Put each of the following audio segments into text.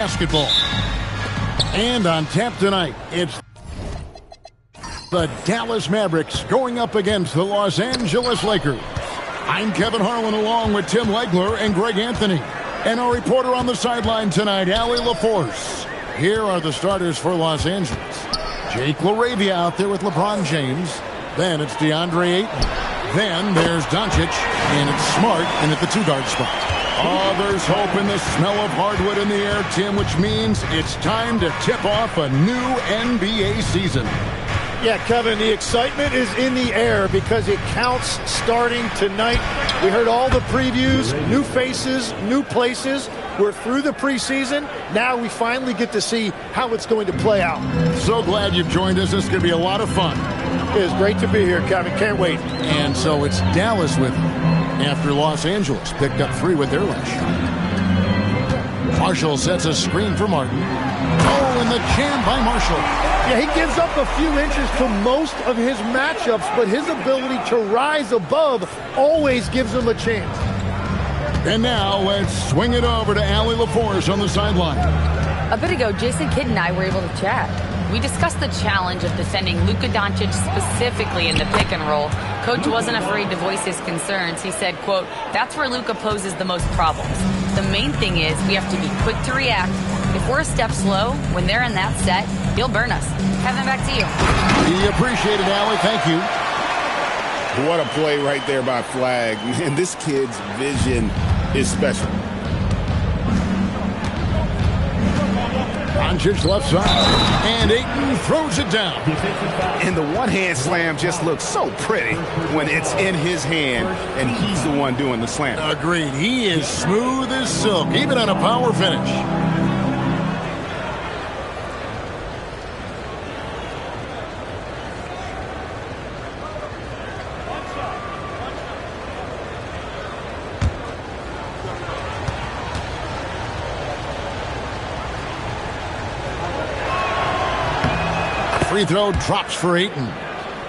Basketball. And on tap tonight, it's the Dallas Mavericks going up against the Los Angeles Lakers. I'm Kevin Harlan along with Tim Legler and Greg Anthony. And our reporter on the sideline tonight, Allie LaForce. Here are the starters for Los Angeles. Jake LaRavia out there with LeBron James. Then it's DeAndre Ayton. Then there's Doncic. And it's Smart in at the two-guard spot. Oh, there's hope in the smell of hardwood in the air, Tim, which means it's time to tip off a new NBA season. Yeah, Kevin, the excitement is in the air because it counts starting tonight. We heard all the previews, new faces, new places. We're through the preseason. Now we finally get to see how it's going to play out. So glad you've joined us. This is going to be a lot of fun. It is great to be here, Kevin. Can't wait. And so it's Dallas with you after Los Angeles picked up 3 with their last shot. Marshall sets a screen for Martin. Oh, and the jam by Marshall. Yeah, he gives up a few inches to most of his matchups, but his ability to rise above always gives him a chance. And now let's swing it over to Allie LaForce on the sideline. A bit ago, Jason Kidd and I were able to chat. We discussed the challenge of defending Luka Doncic specifically in the pick and roll. Coach wasn't afraid to voice his concerns. He said, quote, "That's where Luka poses the most problems. The main thing is we have to be quick to react. If we're a step slow, when they're in that set, he'll burn us." Kevin, back to you. We appreciate it, Allie. Thank you. What a play right there by Flag. And this kid's vision is special. Doncic left side. And Ayton throws it down. And the one-hand slam just looks so pretty when it's in his hand and he's the one doing the slam. Agreed. He is smooth as silk, even on a power finish. Free throw drops for Ayton.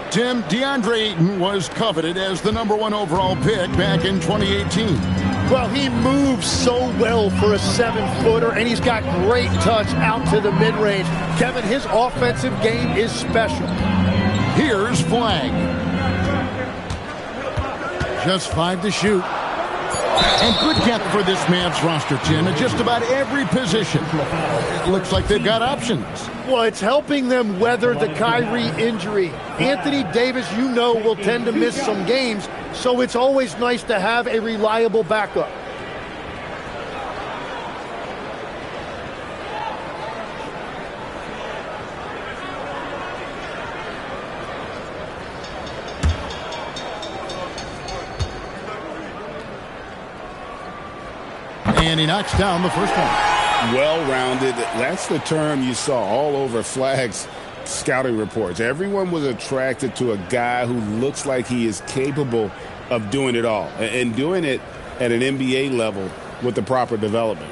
Tim, DeAndre Ayton was coveted as the #1 overall pick back in 2018. Well, he moves so well for a 7-footer, and he's got great touch out to the mid-range. Kevin, his offensive game is special. Here's Flag. Just 5 to shoot. And good depth for this Mavs roster, Tim, at just about every position. It looks like they've got options. Well, it's helping them weather the Kyrie injury. Anthony Davis, you know, will tend to miss some games, so it's always nice to have a reliable backup. And he knocks down the first one. Well-rounded. That's the term you saw all over Flag's scouting reports. Everyone was attracted to a guy who looks like he is capable of doing it all and doing it at an NBA level with the proper development.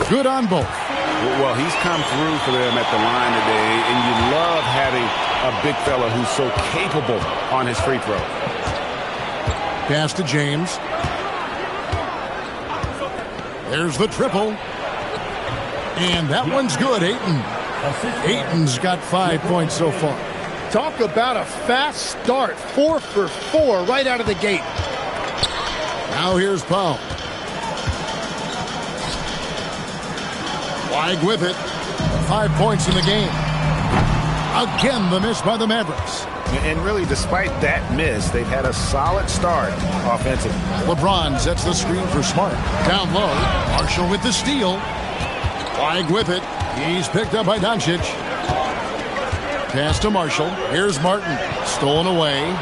Good on both. Well, he's come through for them at the line today, and you love having a big fella who's so capable on his free throw. Pass to James. There's the triple. And that one's good, Ayton. Ayton's got 5 points so far. Talk about a fast start. 4 for 4 right out of the gate. Now here's Powell. Flag with it. 5 points in the game. Again, the miss by the Mavericks. And really, despite that miss, they've had a solid start offensively. LeBron sets the screen for Smart. Down low. Marshall with the steal. Flag with it. He's picked up by Doncic. Pass to Marshall. Here's Martin. Stolen away.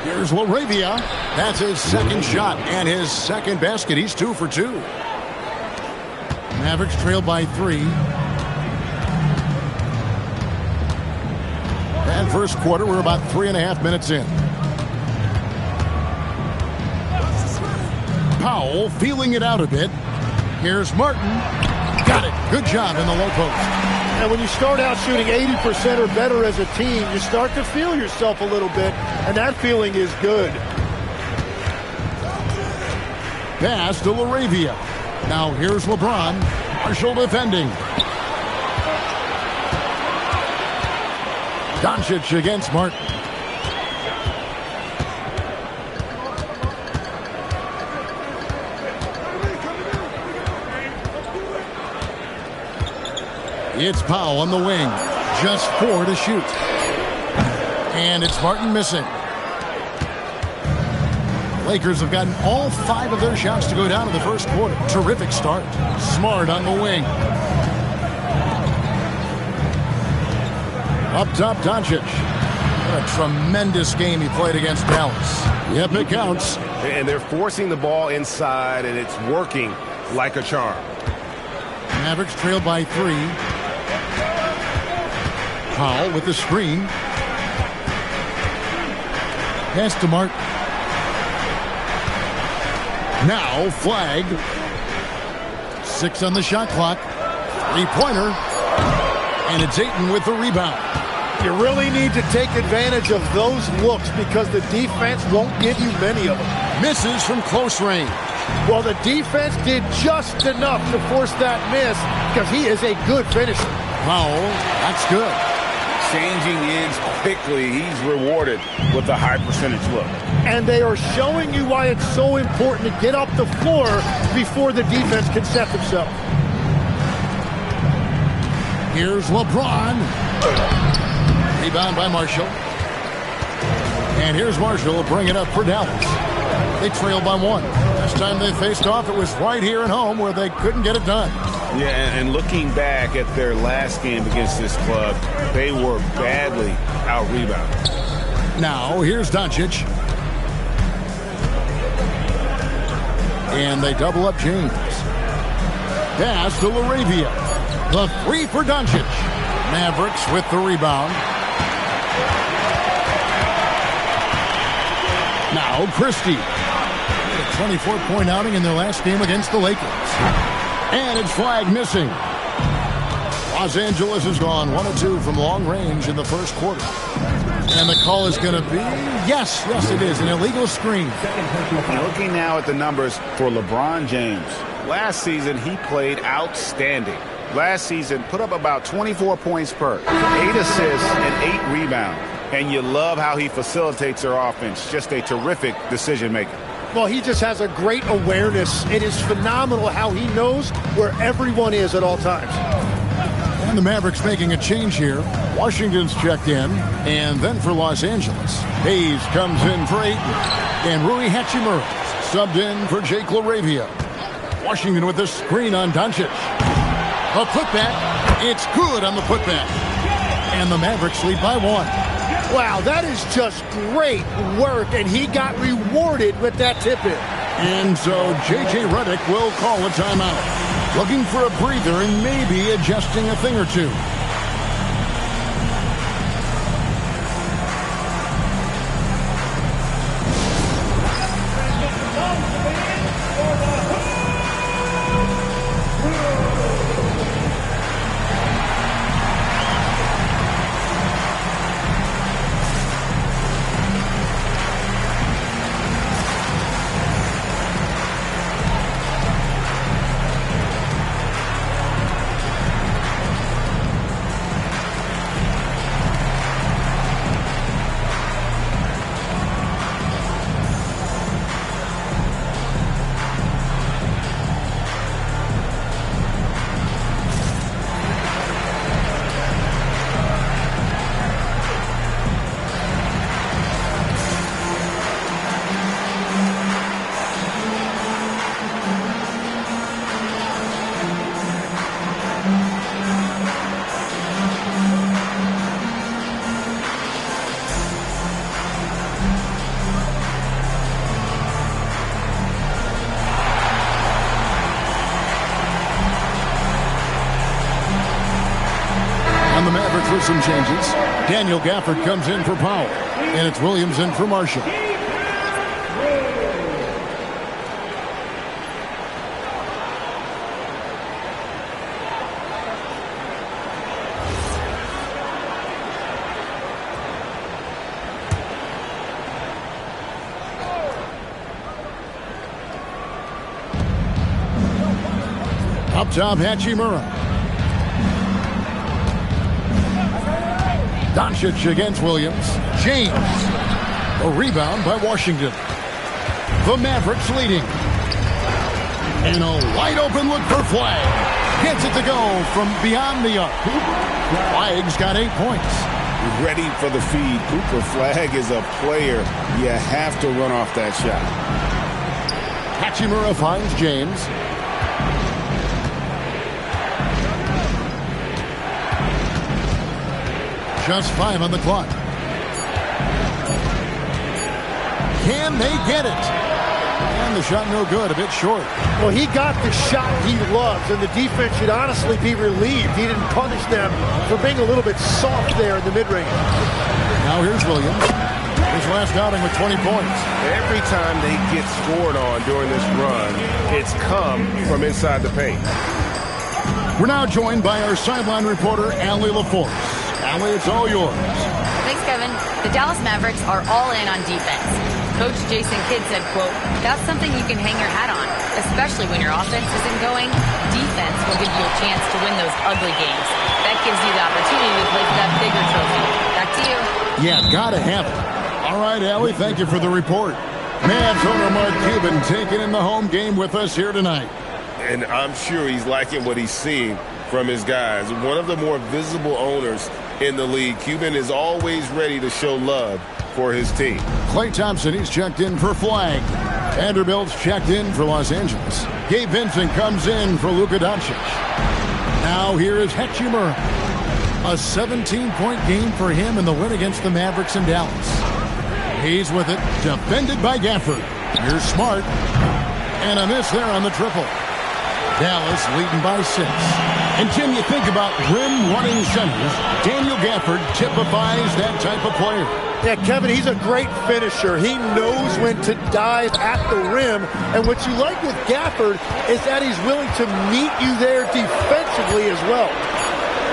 Here's LaRavia. That's his second shot and his second basket. He's 2 for 2. Mavericks trail by 3. And first quarter, we're about 3.5 minutes in. Powell feeling it out a bit. Here's Martin. Got it. Good job in the low post. And when you start out shooting 80% or better as a team, you start to feel yourself a little bit, and that feeling is good. Pass to Laravia. Now here's LeBron. Marshall defending. Doncic against Martin. It's Powell on the wing. Just 4 to shoot. And it's Martin missing. Lakers have gotten all 5 of their shots to go down in the first quarter. Terrific start. Smart on the wing. Up top, Doncic. What a tremendous game he played against Dallas. Yep, it counts. And they're forcing the ball inside, and it's working like a charm. Mavericks trail by 3. Powell with the screen. Pass to Martin. Now flag. 6 on the shot clock. 3-pointer. And it's Ayton with the rebound. You really need to take advantage of those looks because the defense won't give you many of them. Misses from close range. Well, the defense did just enough to force that miss because he is a good finisher. Powell, that's good. Changing ends quickly. He's rewarded with a high percentage look. And they are showing you why it's so important to get up the floor before the defense can set themselves. Here's LeBron. Rebound by Marshall. And here's Marshall to bring it up for Dallas. They trail by 1. Last time they faced off, it was right here at home where they couldn't get it done. Yeah, and looking back at their last game against this club, they were badly out-rebounded. Now, here's Doncic. And they double up James. Pass to Laravia. The 3 for Doncic. Mavericks with the rebound. Now Christie. A 24-point outing in their last game against the Lakers. And it's flag missing. Los Angeles has gone 1 of 2 from long range in the first quarter. And the call is going to be, yes, it is, an illegal screen. Looking now at the numbers for LeBron James. Last season, he played outstanding. Last season, put up about 24 points per, 8 assists and 8 rebounds. And you love how he facilitates their offense. Just a terrific decision maker. Well, he just has a great awareness. It is phenomenal how he knows where everyone is at all times. And the Mavericks making a change here. Washington's checked in. And then for Los Angeles, Hayes comes in for Ayton. And Rui Hachimura subbed in for Jake LaRavia. Washington with the screen on Doncic. A putback. It's good on the putback. And the Mavericks lead by 1. Wow, that is just great work, and he got rewarded with that tip-in. And so J.J. Redick will call a timeout. Looking for a breather and maybe adjusting a thing or two. Some changes. Daniel Gafford comes in for Powell. And it's Williams in for Marshall. Up top, Hachimura. Doncic against Williams. James. A rebound by Washington. The Mavericks leading. And a wide open look for Flag. Gets it to go from beyond the arc. Flag's got 8 points. Ready for the feed. Cooper Flag is a player. You have to run off that shot. Hachimura finds James. Just 5 on the clock. Can they get it? And the shot no good, a bit short. Well, he got the shot he loves, and the defense should honestly be relieved. He didn't punish them for being a little bit soft there in the mid-range. Now here's Williams. His last outing with 20 points. Every time they get scored on during this run, it's come from inside the paint. We're now joined by our sideline reporter, Allie LaForce. Allie, it's all yours. Thanks, Kevin. The Dallas Mavericks are all in on defense. Coach Jason Kidd said, quote, "That's something you can hang your hat on, especially when your offense isn't going. Defense will give you a chance to win those ugly games. That gives you the opportunity to play for that bigger trophy." Back to you. Yeah, gotta have it. All right, Allie, thank you for the report. Mavs owner Mark Cuban taking in the home game with us here tonight. And I'm sure he's liking what he's seeing from his guys. One of the more visible owners in the league. Cuban is always ready to show love for his team. Klay Thompson, he's checked in for Flag. Vanderbilt's checked in for Los Angeles. Gabe Vincent comes in for Luka Doncic. Now here is Hachimura. A 17-point game for him in the win against the Mavericks in Dallas. He's with it, defended by Gafford. Here's Smart. And a miss there on the triple. Dallas leading by 6. And Tim, you think about rim-running centers. Daniel Gafford typifies that type of player. Yeah, Kevin, he's a great finisher. He knows when to dive at the rim. And what you like with Gafford is that he's willing to meet you there defensively as well.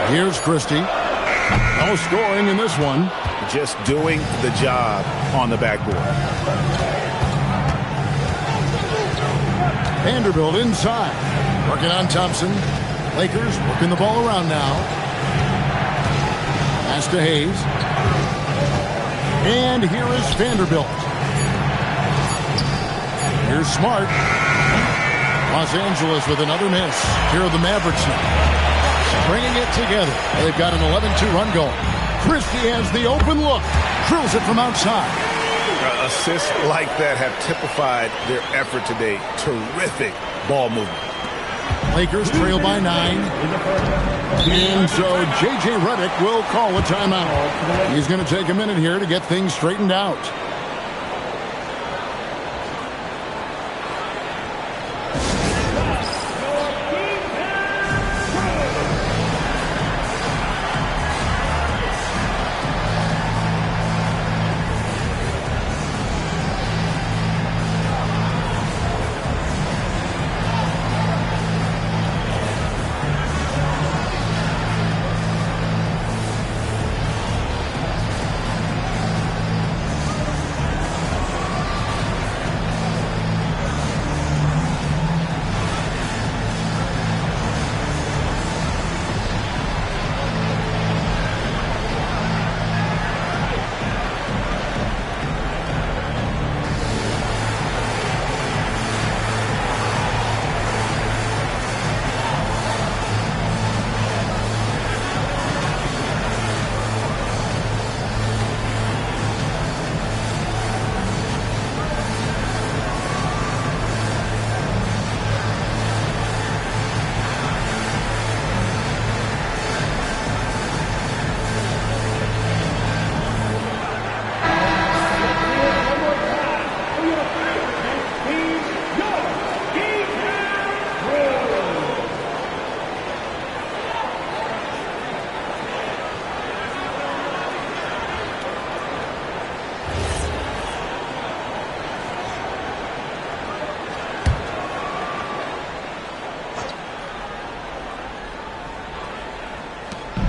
Here's Christie. No scoring in this one. Just doing the job on the backboard. Vanderbilt inside. Working on Thompson. Lakers working the ball around now. Pass to Hayes. And here is Vanderbilt. Here's Smart. Los Angeles with another miss. Here are the Mavericks now. Bringing it together. They've got an 11-2 run going. Christie has the open look. Drills it from outside. Assists like that have typified their effort today. Terrific ball movement. Lakers trail by 9. And so J.J. Redick will call a timeout. He's going to take a minute here to get things straightened out.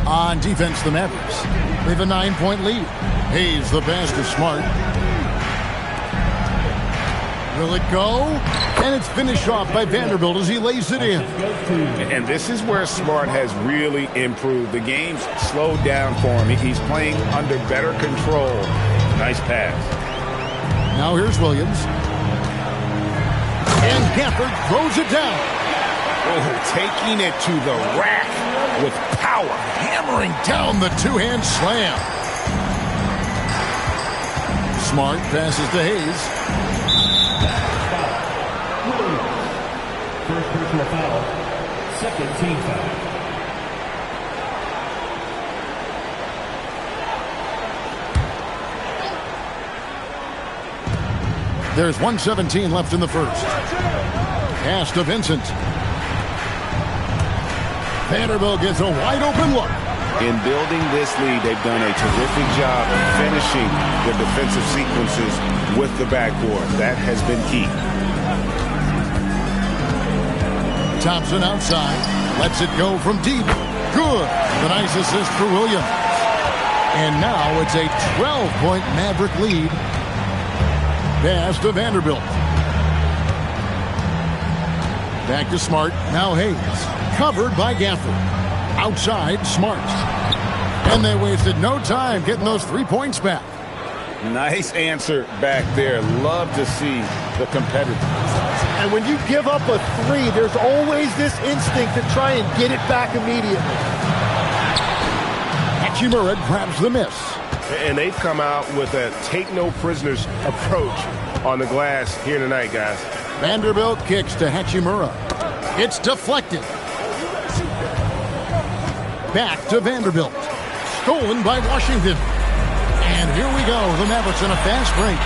On defense, the Mavericks. They have a 9-point lead. Hayes the pass to Smart. Will it go? And it's finished off by Vanderbilt as he lays it in. And this is where Smart has really improved. The game's slowed down for him. He's playing under better control. Nice pass. Now here's Williams. And Gafford throws it down. Oh, taking it to the rack with power. Hammering down the two-hand slam. Smart passes to Hayes. First personal foul. Second team foul. There's 1:17 left in the first. Pass to Vincent. Vanderbilt gets a wide-open look. In building this lead, they've done a terrific job finishing their defensive sequences with the backboard. That has been key. Thompson outside. Lets it go from deep. Good. The nice assist for Williams. And now it's a 12-point Maverick lead. Pass to Vanderbilt. Back to Smart. Now Hayes. Covered by Gafford. Outside, Smart. And they wasted no time getting those 3 points back. Nice answer back there. Love to see the competitiveness. And when you give up a three, there's always this instinct to try and get it back immediately. Hachimura grabs the miss. And they've come out with a take-no-prisoners approach on the glass here tonight, guys. Vanderbilt kicks to Hachimura. It's deflected. Back to Vanderbilt. Stolen by Washington. And here we go. The Mavericks on a fast break.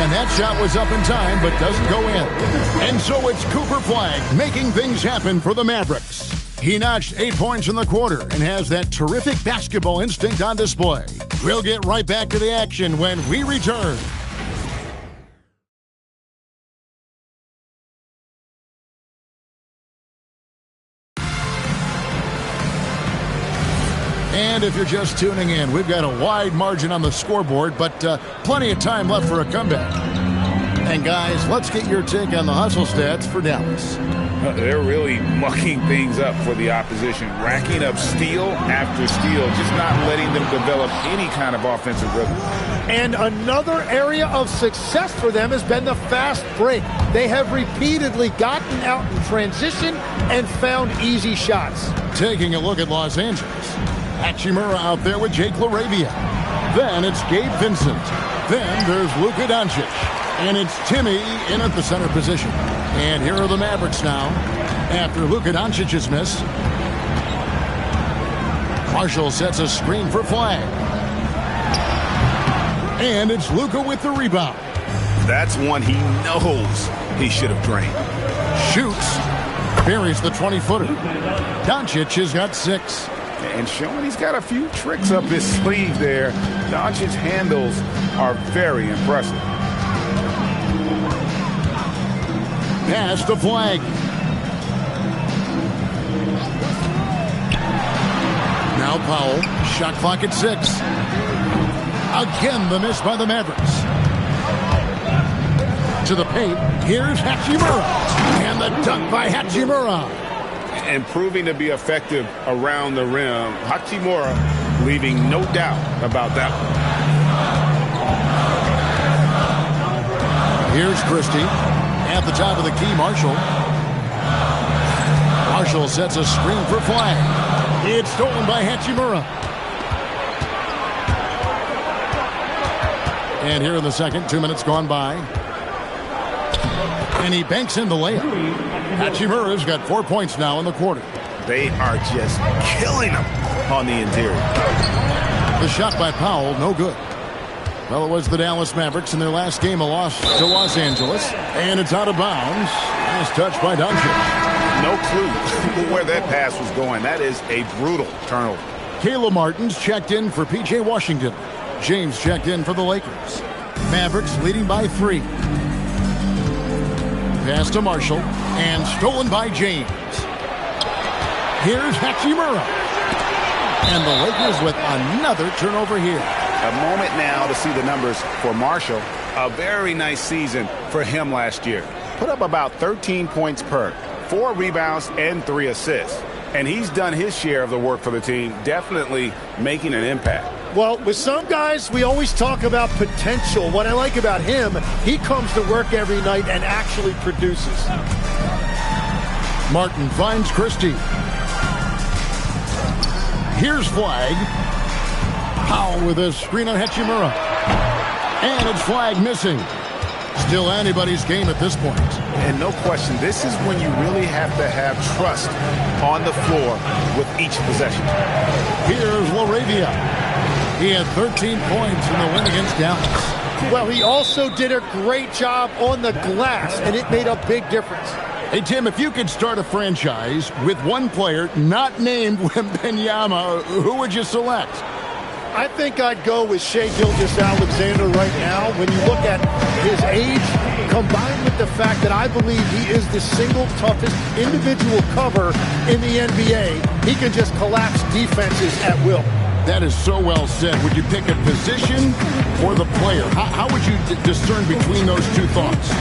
And that shot was up in time, but doesn't go in. And so it's Cooper Flagg making things happen for the Mavericks. He notched 8 points in the quarter and has that terrific basketball instinct on display. We'll get right back to the action when we return. And if you're just tuning in, we've got a wide margin on the scoreboard, but plenty of time left for a comeback. And guys, let's get your take on the hustle stats for Dallas. They're really mucking things up for the opposition, racking up steal after steal, just not letting them develop any kind of offensive rhythm. And another area of success for them has been the fast break. They have repeatedly gotten out in transition and found easy shots. Taking a look at Los Angeles. Hachimura out there with Jake LaRavia. Then it's Gabe Vincent. Then there's Luka Doncic. And it's Timmy in at the center position. And here are the Mavericks now after Luka Doncic's miss. Marshall sets a screen for Flagg. And it's Luka with the rebound. That's one he knows he should have drained. Shoots. Buries the 20-footer. Doncic has got 6. And showing he's got a few tricks up his sleeve there. Doncic's handles are very impressive. Pass to Flagg. Now Powell. Shot clock at 6. Again the miss by the Mavericks. To the paint. Here's Hachimura. And the dunk by Hachimura. And proving to be effective around the rim. Hachimura leaving no doubt about that one. Here's Christie. At the top of the key, Marshall. Marshall sets a screen for Flagg. It's stolen by Hachimura. And here in the second, 2 minutes gone by. And he banks in the layup. Hachimura's got 4 points now in the quarter. They are just killing him on the interior. The shot by Powell, no good. Well, it was the Dallas Mavericks in their last game, a loss to Los Angeles. And it's out of bounds. Nice touch by Doncic. No clue where that pass was going. That is a brutal turnover. Caleb Martin's checked in for P.J. Washington. James checked in for the Lakers. Mavericks leading by 3. Pass to Marshall. And stolen by James. Here's Hachimura. And the Lakers with another turnover here. A moment now to see the numbers for Marshall. A very nice season for him last year. Put up about 13 points per, 4 rebounds, and 3 assists. And he's done his share of the work for the team, definitely making an impact. Well, with some guys, we always talk about potential. What I like about him, he comes to work every night and actually produces. Martin finds Christie. Here's Flag. Powell with a screen on Hachimura. And it's Flag missing. Still anybody's game at this point. And no question, this is when you really have to have trust on the floor with each possession. Here's LaRavia. He had 13 points in the win against Dallas. Well, he also did a great job on the glass, and it made a big difference. Hey, Tim, if you could start a franchise with one player not named Wembanyama, who would you select? I think I'd go with Shai Gilgeous-Alexander right now. When you look at his age, combined with the fact that I believe he is the single toughest individual cover in the NBA, he can just collapse defenses at will. That is so well said. Would you pick a position or the player? How would you discern between those two thoughts?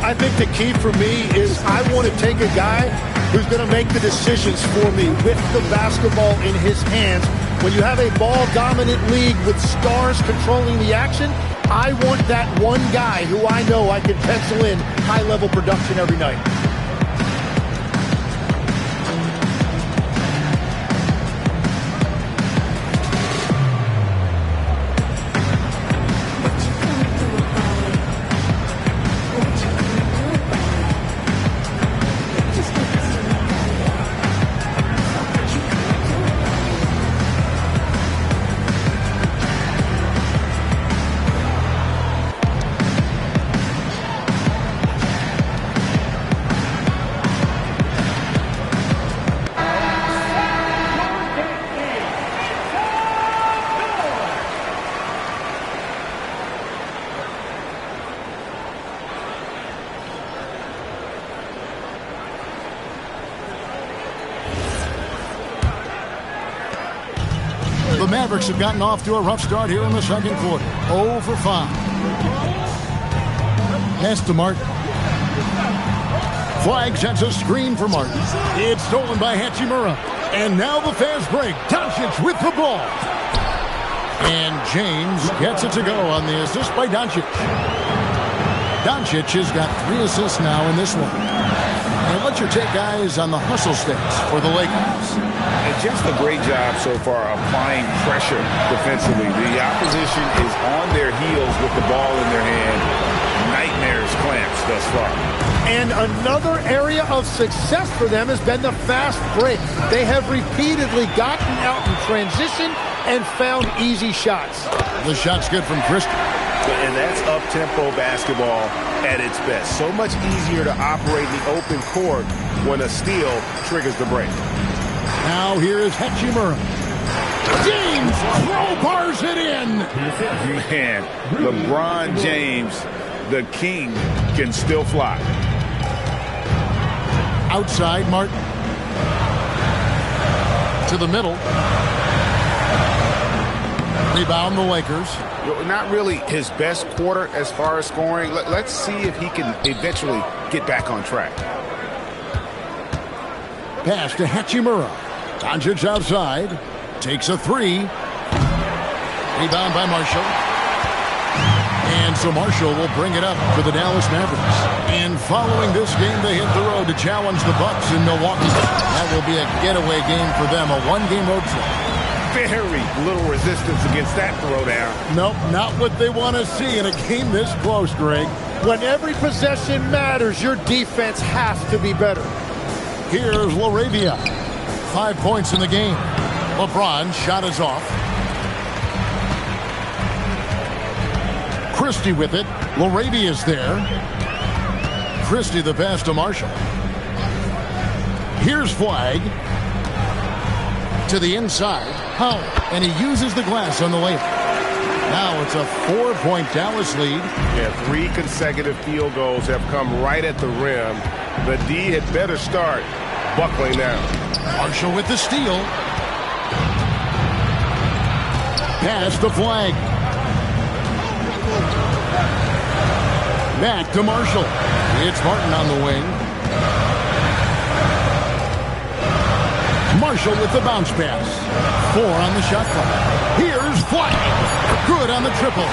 I think the key for me is I want to take a guy who's going to make the decisions for me with the basketball in his hands. When you have a ball-dominant league with stars controlling the action, I want that one guy who I know I can pencil in high-level production every night. The Mavericks have gotten off to a rough start here in the second quarter. 0 for 5. Pass to Martin. Flag sets a screen for Martin. It's stolen by Hachimura. And now the fast break. Doncic with the ball. And James gets it to go on the assist by Doncic. Doncic has got 3 assists now in this one. And what's your take, guys, on the hustle stats for the Lakers? And just a great job so far applying pressure defensively. The opposition is on their heels with the ball in their hand. Nightmares clamps thus far. And another area of success for them has been the fast break. They have repeatedly gotten out in transition and found easy shots. The shot's good from Christie. And that's up-tempo basketball at its best. So much easier to operate the open court when a steal triggers the break. Now here is Hachimura. James crowbars it in. Man, LeBron James, the king, can still fly. Outside, Martin. To the middle. Rebound the Lakers. Not really his best quarter as far as scoring. Let's see if he can eventually get back on track. Pass to Hachimura. Doncic outside. Takes a 3. Rebound by Marshall. And so Marshall will bring it up for the Dallas Mavericks. And following this game, they hit the road to challenge the Bucks in Milwaukee. That will be a getaway game for them, a one-game road trip. Very little resistance against that throwdown. Nope, not what they want to see in a game this close, Greg. When every possession matters, your defense has to be better. Here's LaRavia. 5 points in the game. LeBron shot is off. Christie with it. LaRavia's there. Christie the pass to Marshall. Here's Flag. To the inside. Powell. And he uses the glass on the layup. Now it's a 4-point Dallas lead. Yeah, 3 consecutive field goals have come right at the rim. The D had better start buckling now. Marshall with the steal. Pass to Flag. Back to Marshall. It's Martin on the wing. Marshall with the bounce pass. 4 on the shot clock. Here's Flag. Good on the triple.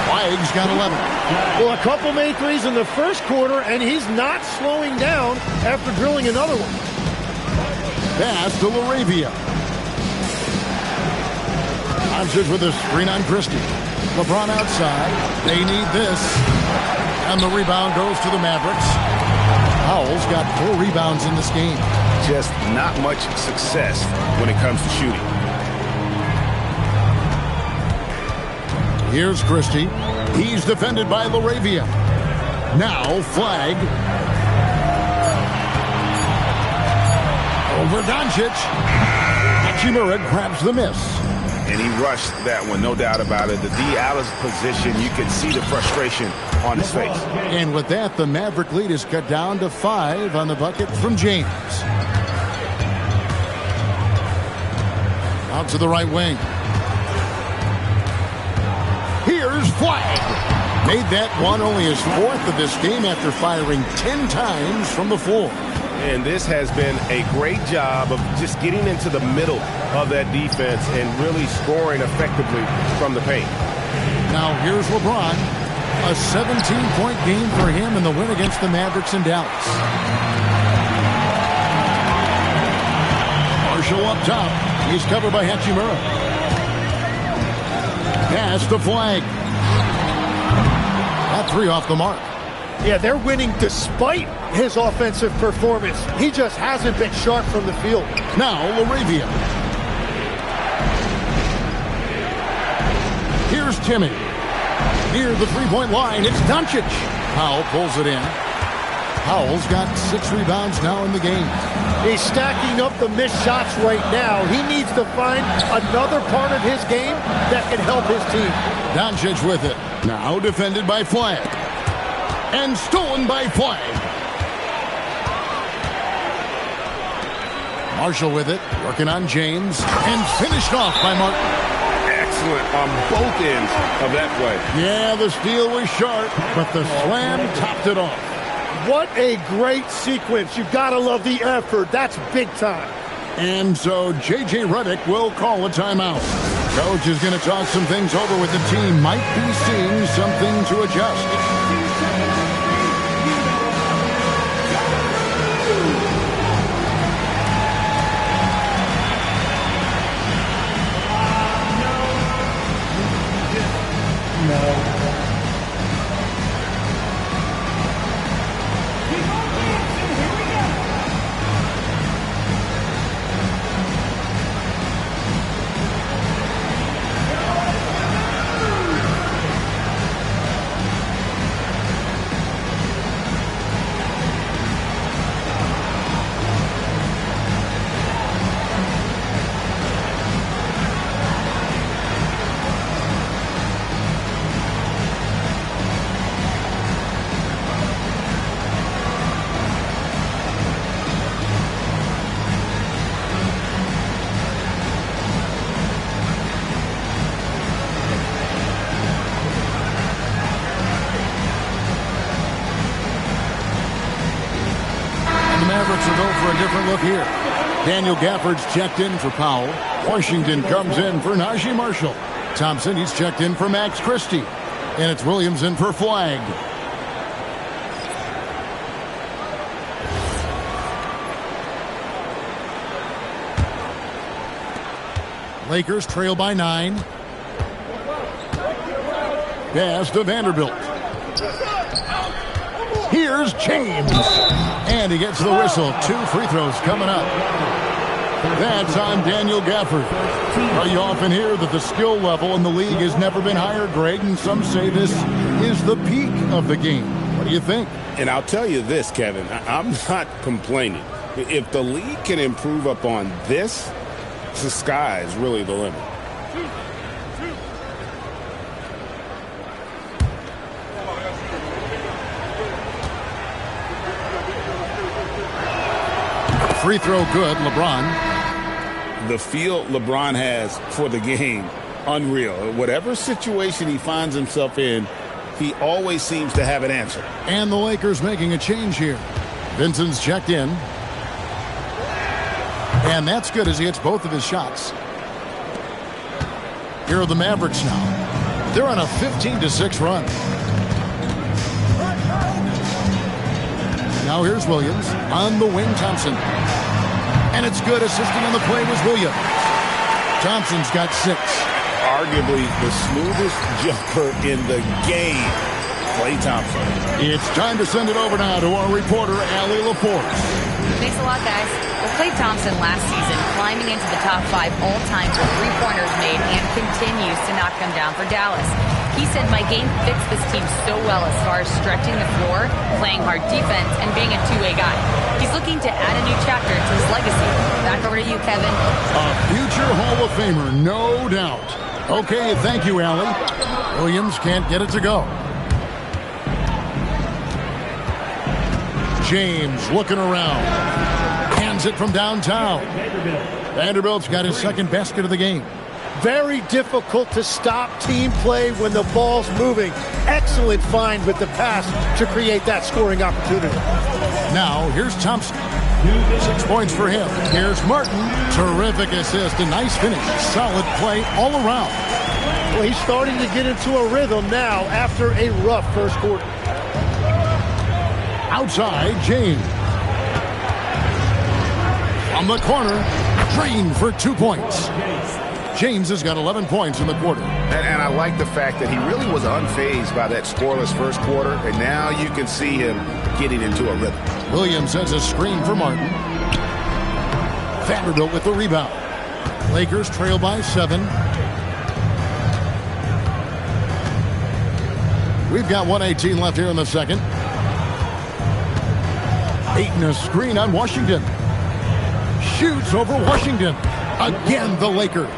Flag's got 11. Well, a couple made threes in the first quarter, and he's not slowing down after drilling another one. Pass to Laravia. Doncic with a screen on Christie. LeBron outside. They need this. And the rebound goes to the Mavericks. Powell's got 4 rebounds in this game. Just not much success when it comes to shooting. Here's Christie. He's defended by Laravia. Now Flag. Over Doncic. Hachimura grabs the miss. And he rushed that one, no doubt about it. The D. Alice position, you can see the frustration on his face. And with that, the Maverick lead is cut down to 5 on the bucket from James. Out to the right wing. Here's Flag. Made that one only his 4th of this game after firing 10 times from the floor. And this has been a great job of just getting into the middle of that defense and really scoring effectively from the paint. Now here's LeBron. A 17-point game for him in the win against the Mavericks in Dallas. Marshall up top. He's covered by Hachimura. Pass to Flag. That 3 off the mark. Yeah, they're winning despite his offensive performance. He just hasn't been sharp from the field. Now Laravia. Here's Timmy. Near the 3-point line, it's Doncic. Powell pulls it in. Powell's got 6 rebounds now in the game. He's stacking up the missed shots right now. He needs to find another part of his game that can help his team. Doncic with it. Now defended by Flag. And stolen by Flag. Marshall with it, working on James, and finished off by Martin. Excellent on both ends of that play. Yeah, the steal was sharp, but the slam topped it off. What a great sequence. You've got to love the effort. That's big time. And so J.J. Redick will call a timeout. Coach is going to talk some things over with the team. Might be seeing something to adjust. Mavericks will go for a different look here. Daniel Gafford's checked in for Powell. Washington comes in for Najee Marshall. Thompson, he's checked in for Max Christie. And it's Williams in for Flag. Lakers trail by 9. Pass to Vanderbilt. Here's James. And he gets the whistle. 2 free throws coming up. That's on Daniel Gafford. Well, you often hear that the skill level in the league has never been higher, Greg, and some say this is the peak of the game. What do you think? And I'll tell you this, Kevin, I'm not complaining. If the league can improve upon this, the sky is really the limit. Free throw good, LeBron. The feel LeBron has for the game, unreal. Whatever situation he finds himself in, he always seems to have an answer. And the Lakers making a change here. Vincent's checked in. And that's good as he hits both of his shots. Here are the Mavericks now. They're on a 15-6 run. Now here's Williams on the wing. Thompson. And it's good. Assisting on the play was Williams. Thompson's got 6. Arguably the smoothest jumper in the game, Klay Thompson. It's time to send it over now to our reporter, Allie LaForce. Thanks a lot, guys. Well, Klay Thompson last season climbing into the top 5 all time for three-pointers made and continues to knock them down for Dallas. He said, my game fits this team so well as far as stretching the floor, playing hard defense, and being a two-way guy. He's looking to add a new chapter to his legacy. Back over to you, Kevin. A future Hall of Famer, no doubt. Okay, thank you, Allie. Williams can't get it to go. James looking around. Hands it from downtown. Vanderbilt's got his second basket of the game. Very difficult to stop team play when the ball's moving. Excellent find with the pass to create that scoring opportunity. Now, here's Thompson. 6 points for him. Here's Martin. Terrific assist. A nice finish. Solid play all around. Well, he's starting to get into a rhythm now after a rough first quarter. Outside, James. On the corner, drained for 2 points. James has got 11 points in the quarter. And I like the fact that he really was unfazed by that scoreless first quarter, and now you can see him getting into a rhythm. Williams has a screen for Martin. Vanderbilt with the rebound. Lakers trail by 7. We've got 1:18 left here in the second. Ayton a screen on Washington. Shoots over Washington. Again, the Lakers.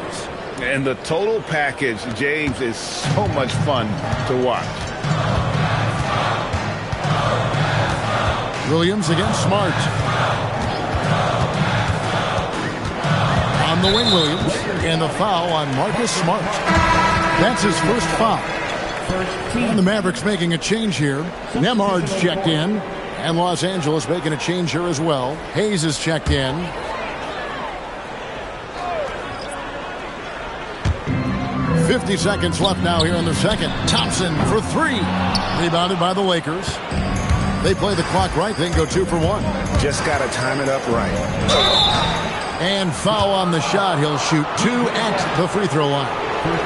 And the total package, James, is so much fun to watch. Williams against Smart. On the wing, Williams. And the foul on Marcus Smart. That's his first foul. And the Mavericks making a change here. Nemhard's checked in. And Los Angeles making a change here as well. Hayes is checked in. .50 seconds left now here in the second. Thompson for 3. Rebounded by the Lakers. They play the clock right, then go 2 for 1. Just got to time it up right. And foul on the shot. He'll shoot 2 at the free throw line.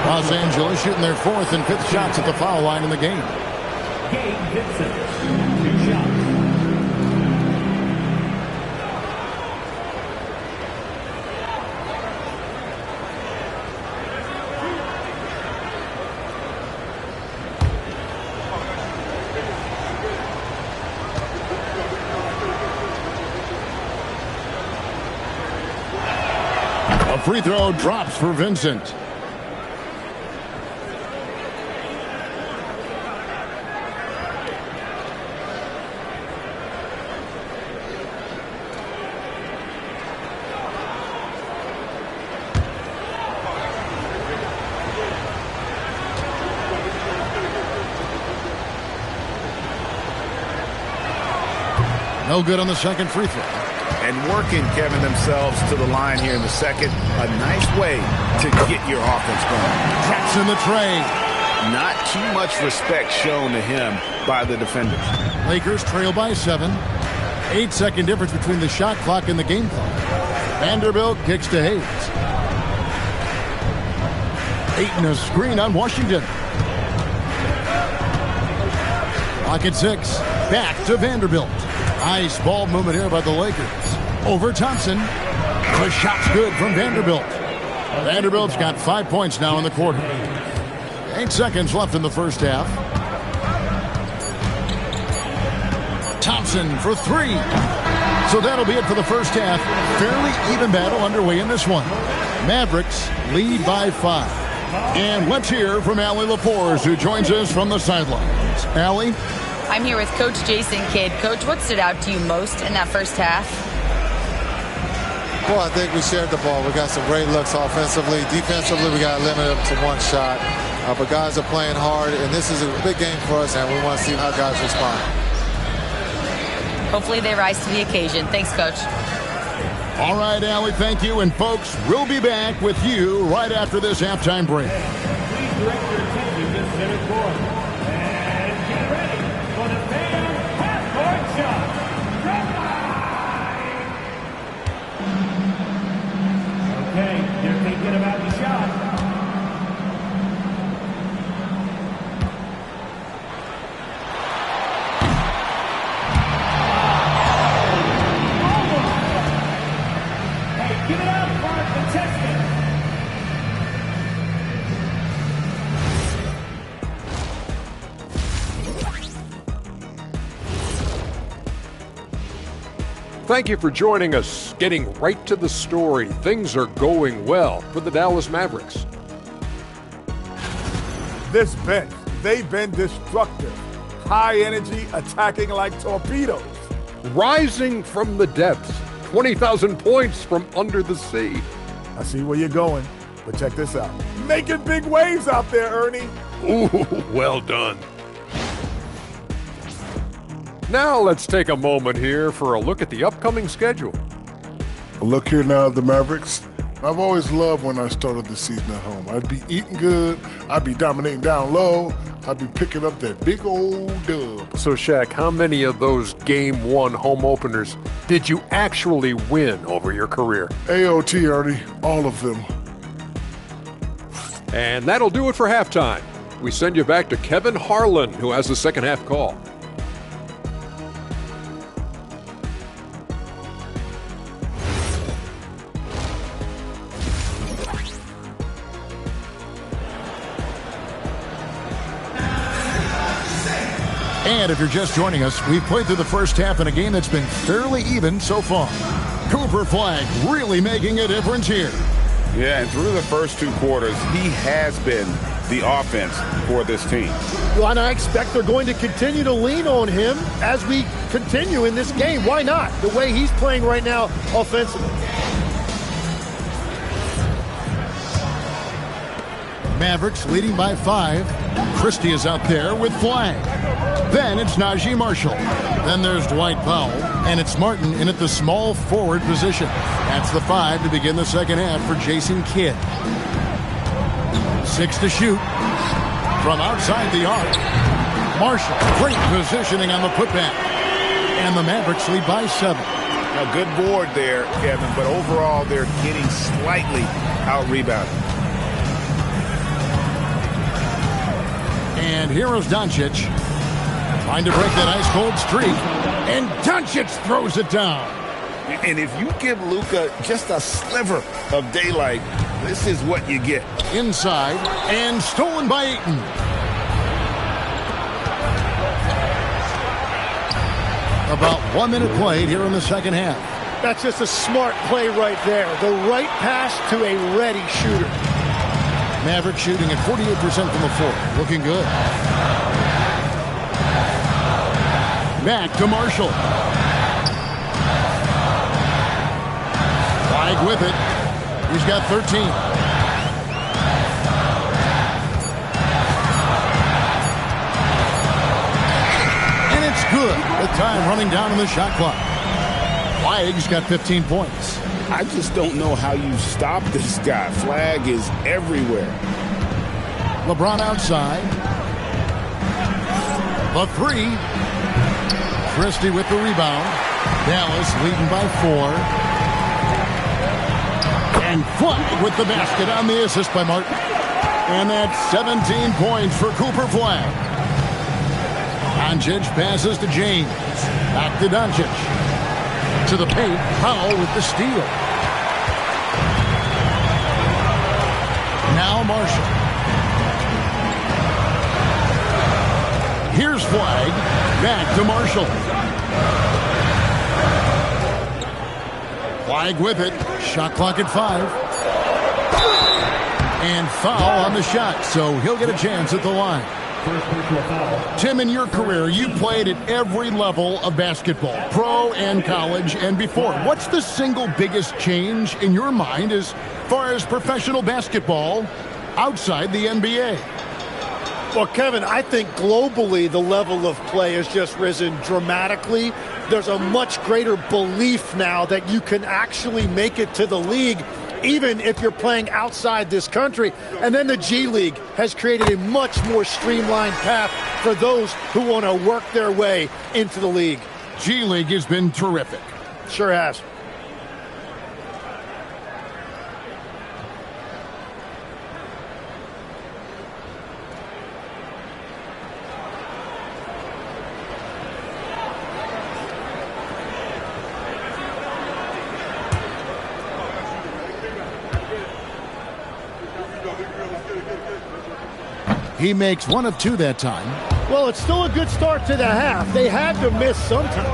Los Angeles shooting their 4th and 5th shots at the foul line in the game. Gabe Vincent, 2 shots. A free throw drops for Vincent. No good on the second free throw. And working, Kevin, themselves to the line here in the second. A nice way to get your offense going. Traps in the tray. Not too much respect shown to him by the defenders. Lakers trail by 7. 8-second difference between the shot clock and the game clock. Vanderbilt kicks to Hayes. Ayton a screen on Washington. Clock at 6. Back to Vanderbilt. Nice ball movement here by the Lakers. Over Thompson. The shot's good from Vanderbilt. Vanderbilt's got 5 points now in the quarter. 8 seconds left in the first half. Thompson for 3. So that'll be it for the first half. Fairly even battle underway in this one. Mavericks lead by 5. And let's hear from Allie LaForce, who joins us from the sidelines. Allie? I'm here with Coach Jason Kidd. Coach, what stood out to you most in that first half? Well, I think we shared the ball. We got some great looks offensively. Defensively, we got limited to 1 shot. But guys are playing hard, and this is a big game for us, and we want to see how guys respond. Hopefully they rise to the occasion. Thanks, Coach. All right, Allie, thank you. And, folks, we'll be back with you right after this halftime break. Please direct your attention to center court. And get ready for the fan half-court shot. Okay, they're thinking about the shot. Give it up for our contestant. Thank you for joining us. Getting right to the story, things are going well for the Dallas Mavericks. This bench, they've been destructive. High energy, attacking like torpedoes. Rising from the depths, 20,000 points from under the sea. I see where you're going, but check this out. Making big waves out there, Ernie. Ooh, well done. Now let's take a moment here for a look at the upcoming schedule. Look here now at the Mavericks. I've always loved when I started the season at home. I'd be eating good, I'd be dominating down low, I'd be picking up that big old dub. So, Shaq, how many of those Game 1 home openers did you actually win over your career? AOT, Ernie, all of them. And that'll do it for halftime. We send you back to Kevin Harlan, who has the second half call. And if you're just joining us, we've played through the first half in a game that's been fairly even so far. Cooper Flagg really making a difference here. Yeah, and through the first two quarters, he has been the offense for this team. Well, and I expect they're going to continue to lean on him as we continue in this game. Why not? The way he's playing right now offensively. Mavericks leading by 5. Christie is out there with Flagg. Then it's Najee Marshall. Then there's Dwight Powell. And it's Martin in at the small forward position. That's the 5 to begin the second half for Jason Kidd. 6 to shoot. From outside the arc. Marshall, great positioning on the putback. And the Mavericks lead by 7. A good board there, Kevin, but overall they're getting slightly out-rebounded. And here's Doncic. Trying to break that ice-cold streak. And Doncic throws it down. And if you give Luka just a sliver of daylight, this is what you get. Inside, and stolen by Ayton. About 1 minute played here in the second half. That's just a smart play right there. The right pass to a ready shooter. Mavericks shooting at 48% from the floor. Looking good. Back to Marshall. Flagg with it. He's got 13. And it's good. The time running down on the shot clock. Flagg's got 15 points. I just don't know how you stop this guy. Flagg is everywhere. LeBron outside. The 3. Christie with the rebound. Dallas leading by 4. And Flagg with the basket on the assist by Martin. And that's 17 points for Cooper Flagg. Doncic passes to James. Back to Doncic. To the paint. Powell with the steal. Now Marshall. Here's Flagg. Back to Marshall. Flagg with it. Shot clock at 5. And foul on the shot, so he'll get a chance at the line. Tim, in your career, you played at every level of basketball, pro and college and before. What's the single biggest change in your mind as far as professional basketball outside the NBA? Well, Kevin, I think globally the level of play has just risen dramatically. There's a much greater belief now that you can actually make it to the league, even if you're playing outside this country. And then the G League has created a much more streamlined path for those who want to work their way into the league. G League has been terrific. Sure has. He makes one of two that time. Well, it's still a good start to the half. They had to miss sometime.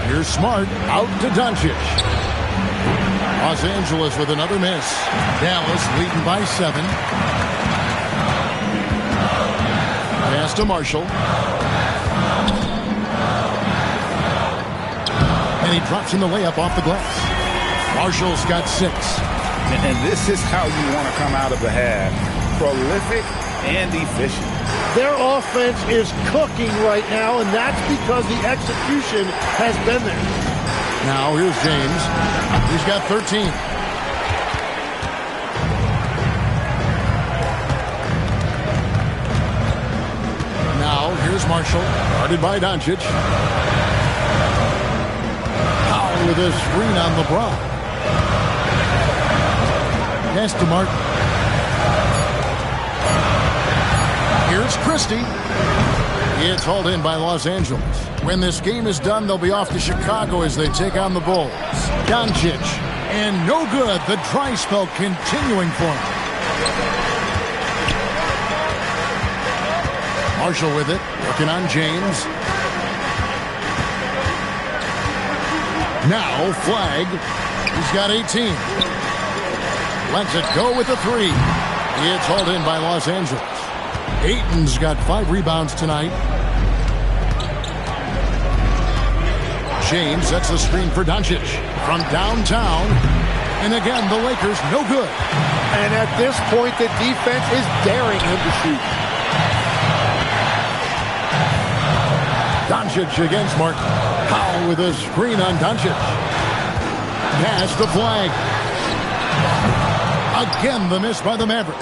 Here's Smart out to Doncic. Los Angeles with another miss. Dallas leading by 7. Pass to Marshall. And he drops in the layup off the glass. Marshall's got 6. And this is how you want to come out of the half. Prolific and efficient. Their offense is cooking right now, and that's because the execution has been there. Now here's James. He's got 13. Now here's Marshall, guarded by Doncic. Powell with a screen on LeBron. Pass to Martin. Here's Christie. It's hauled in by Los Angeles. When this game is done, they'll be off to Chicago as they take on the Bulls. Doncic. And no good. The dry spell continuing for him. Marshall with it. Working on James. Now Flag. He's got 18. Lets it go with the 3. It's hauled in by Los Angeles. Ayton's got 5 rebounds tonight. James sets the screen for Doncic from downtown. And again, the Lakers no good. And at this point, the defense is daring him to shoot. Doncic against Martin. Powell with a screen on Doncic. Pass to Flag. Again, the miss by the Mavericks.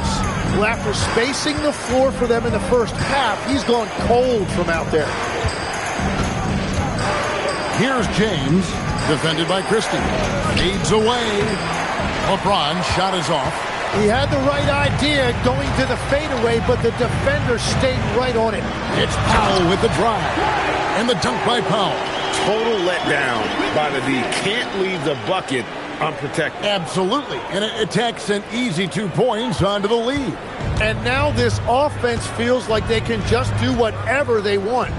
Well, after spacing the floor for them in the first half, he's gone cold from out there. Here's James, defended by Christie. Fades away. LeBron's shot is off. He had the right idea going to the fadeaway, but the defender stayed right on it. It's Powell with the drive. And the dunk by Powell. Total letdown by the D. Can't leave the bucket unprotected. Absolutely. And it takes an easy 2 points onto the lead. And now this offense feels like they can just do whatever they want.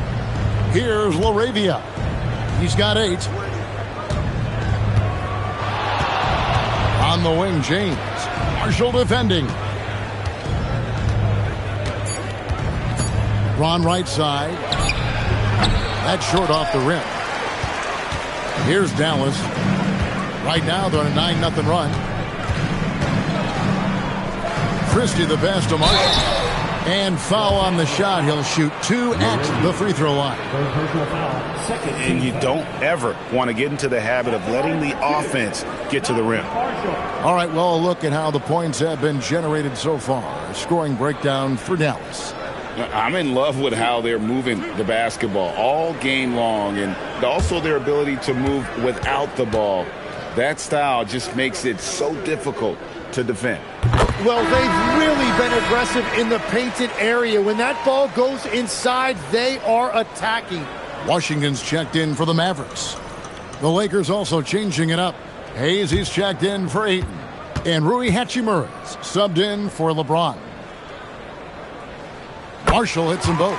Here's LaRavia. He's got 8. On the wing, James. Marshall defending. Ron right side. That's short off the rim. Here's Dallas. Right now, they're on a 9-0 run. Christie the pass to Marshall. And foul on the shot. He'll shoot 2 at the free throw line. And you don't ever want to get into the habit of letting the offense get to the rim. All right, well, look at how the points have been generated so far. A scoring breakdown for Dallas. I'm in love with how they're moving the basketball all game long, and also their ability to move without the ball. That style just makes it so difficult to defend. Well, they've really been aggressive in the painted area. When that ball goes inside, they are attacking. Washington's checked in for the Mavericks. The Lakers also changing it up. Hayes, he's checked in for Ayton. And Rui Hachimura's subbed in for LeBron. Marshall hits them both.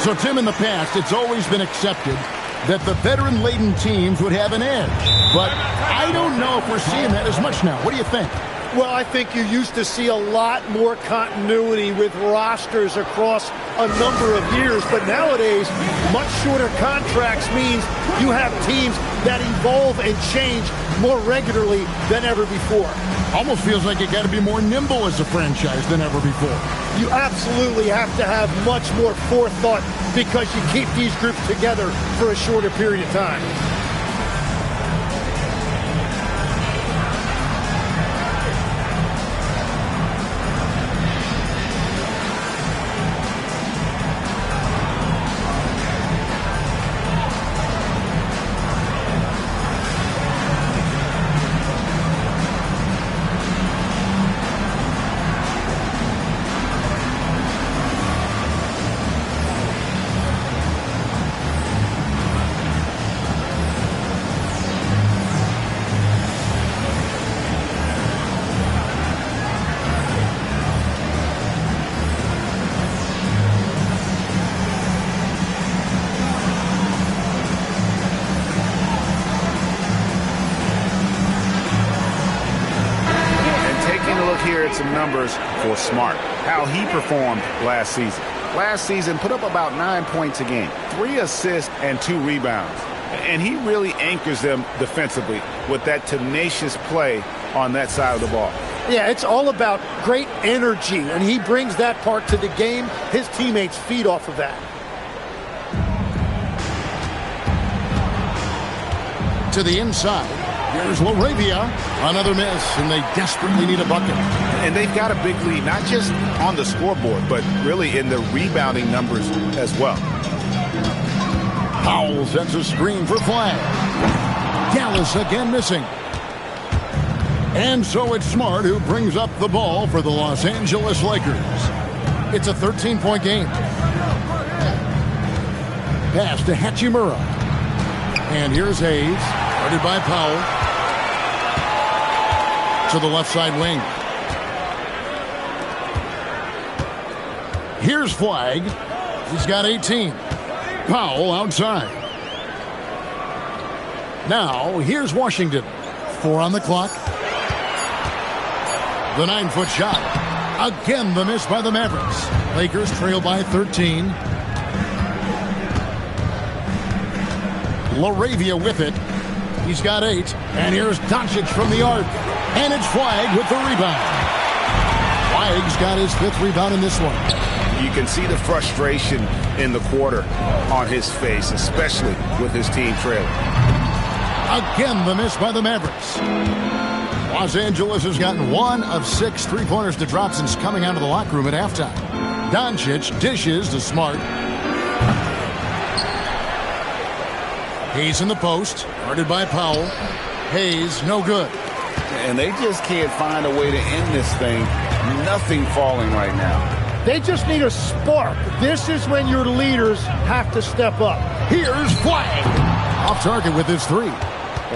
So, Tim, in the past, it's always been accepted that the veteran-laden teams would have an edge. But I don't know if we're seeing that as much now. What do you think? Well, I think you used to see a lot more continuity with rosters across a number of years, but nowadays, much shorter contracts means you have teams that evolve and change more regularly than ever before. Almost feels like you got to be more nimble as a franchise than ever before. You absolutely have to have much more forethought because you keep these groups together for a shorter period of time. Some numbers for Smart, how he performed last season. Last season, put up about 9 points a game, 3 assists and 2 rebounds. And he really anchors them defensively with that tenacious play on that side of the ball. Yeah, it's all about great energy, and he brings that part to the game. His teammates feed off of that. To the inside. Here's Laravia. Another miss, and they desperately need a bucket. And they've got a big lead, not just on the scoreboard, but really in the rebounding numbers as well. Powell sets a screen for Flag. Dallas again missing. And so it's Smart who brings up the ball for the Los Angeles Lakers. It's a 13-point game. Pass to Hachimura. And here's Hayes, guarded by Powell. To the left side wing. Here's Flag. He's got 18. Powell outside. Now, here's Washington. 4 on the clock. The 9-foot shot. Again, the miss by the Mavericks. Lakers trail by 13. Laravia with it. He's got 8. And here's Doncic from the arc. And it's Flag with the rebound. Flag's got his 5th rebound in this one. You can see the frustration in the quarter on his face, especially with his team trailing. Again, the miss by the Mavericks. Los Angeles has gotten 1 of 6 three-pointers to drop since coming out of the locker room at halftime. Doncic dishes to Smart. Hayes in the post, guarded by Powell. Hayes, no good. And they just can't find a way to end this thing. Nothing falling right now. They just need a spark. This is when your leaders have to step up. Here's Flag. Off target with his 3.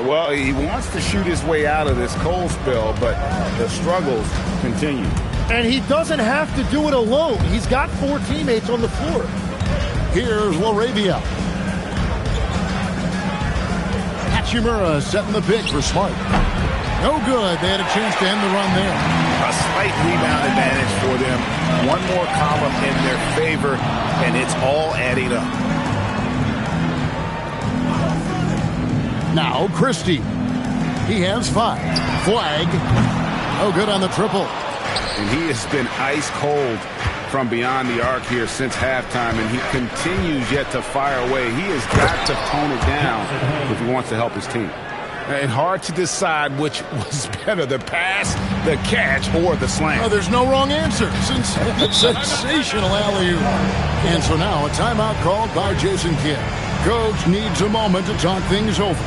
Well, he wants to shoot his way out of this cold spell, but the struggles continue. And he doesn't have to do it alone. He's got 4 teammates on the floor. Here's Laravia. Hachimura setting the pick for Smart. No good. They had a chance to end the run there. A slight rebound advantage for them. One more column in their favor, and it's all adding up. Now Christie. He has 5. Flag. No good on the triple. And he has been ice cold from beyond the arc here since halftime, and he continues yet to fire away. He has got to tone it down if he wants to help his team. And hard to decide which was better, the pass, the catch, or the slam. Oh, there's no wrong answer. Sensational alley-oop. And so now a timeout called by Jason Kidd. Coach needs a moment to talk things over.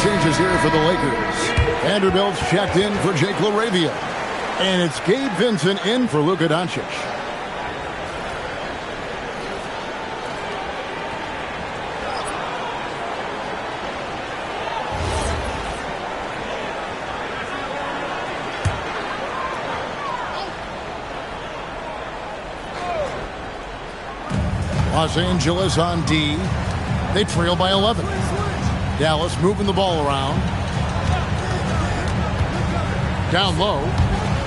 changes here for the Lakers. Vanderbilt's checked in for Jake LaRavia. And it's Gabe Vincent in for Luka Doncic. Los Angeles on D. They trail by 11. Dallas moving the ball around. Down low.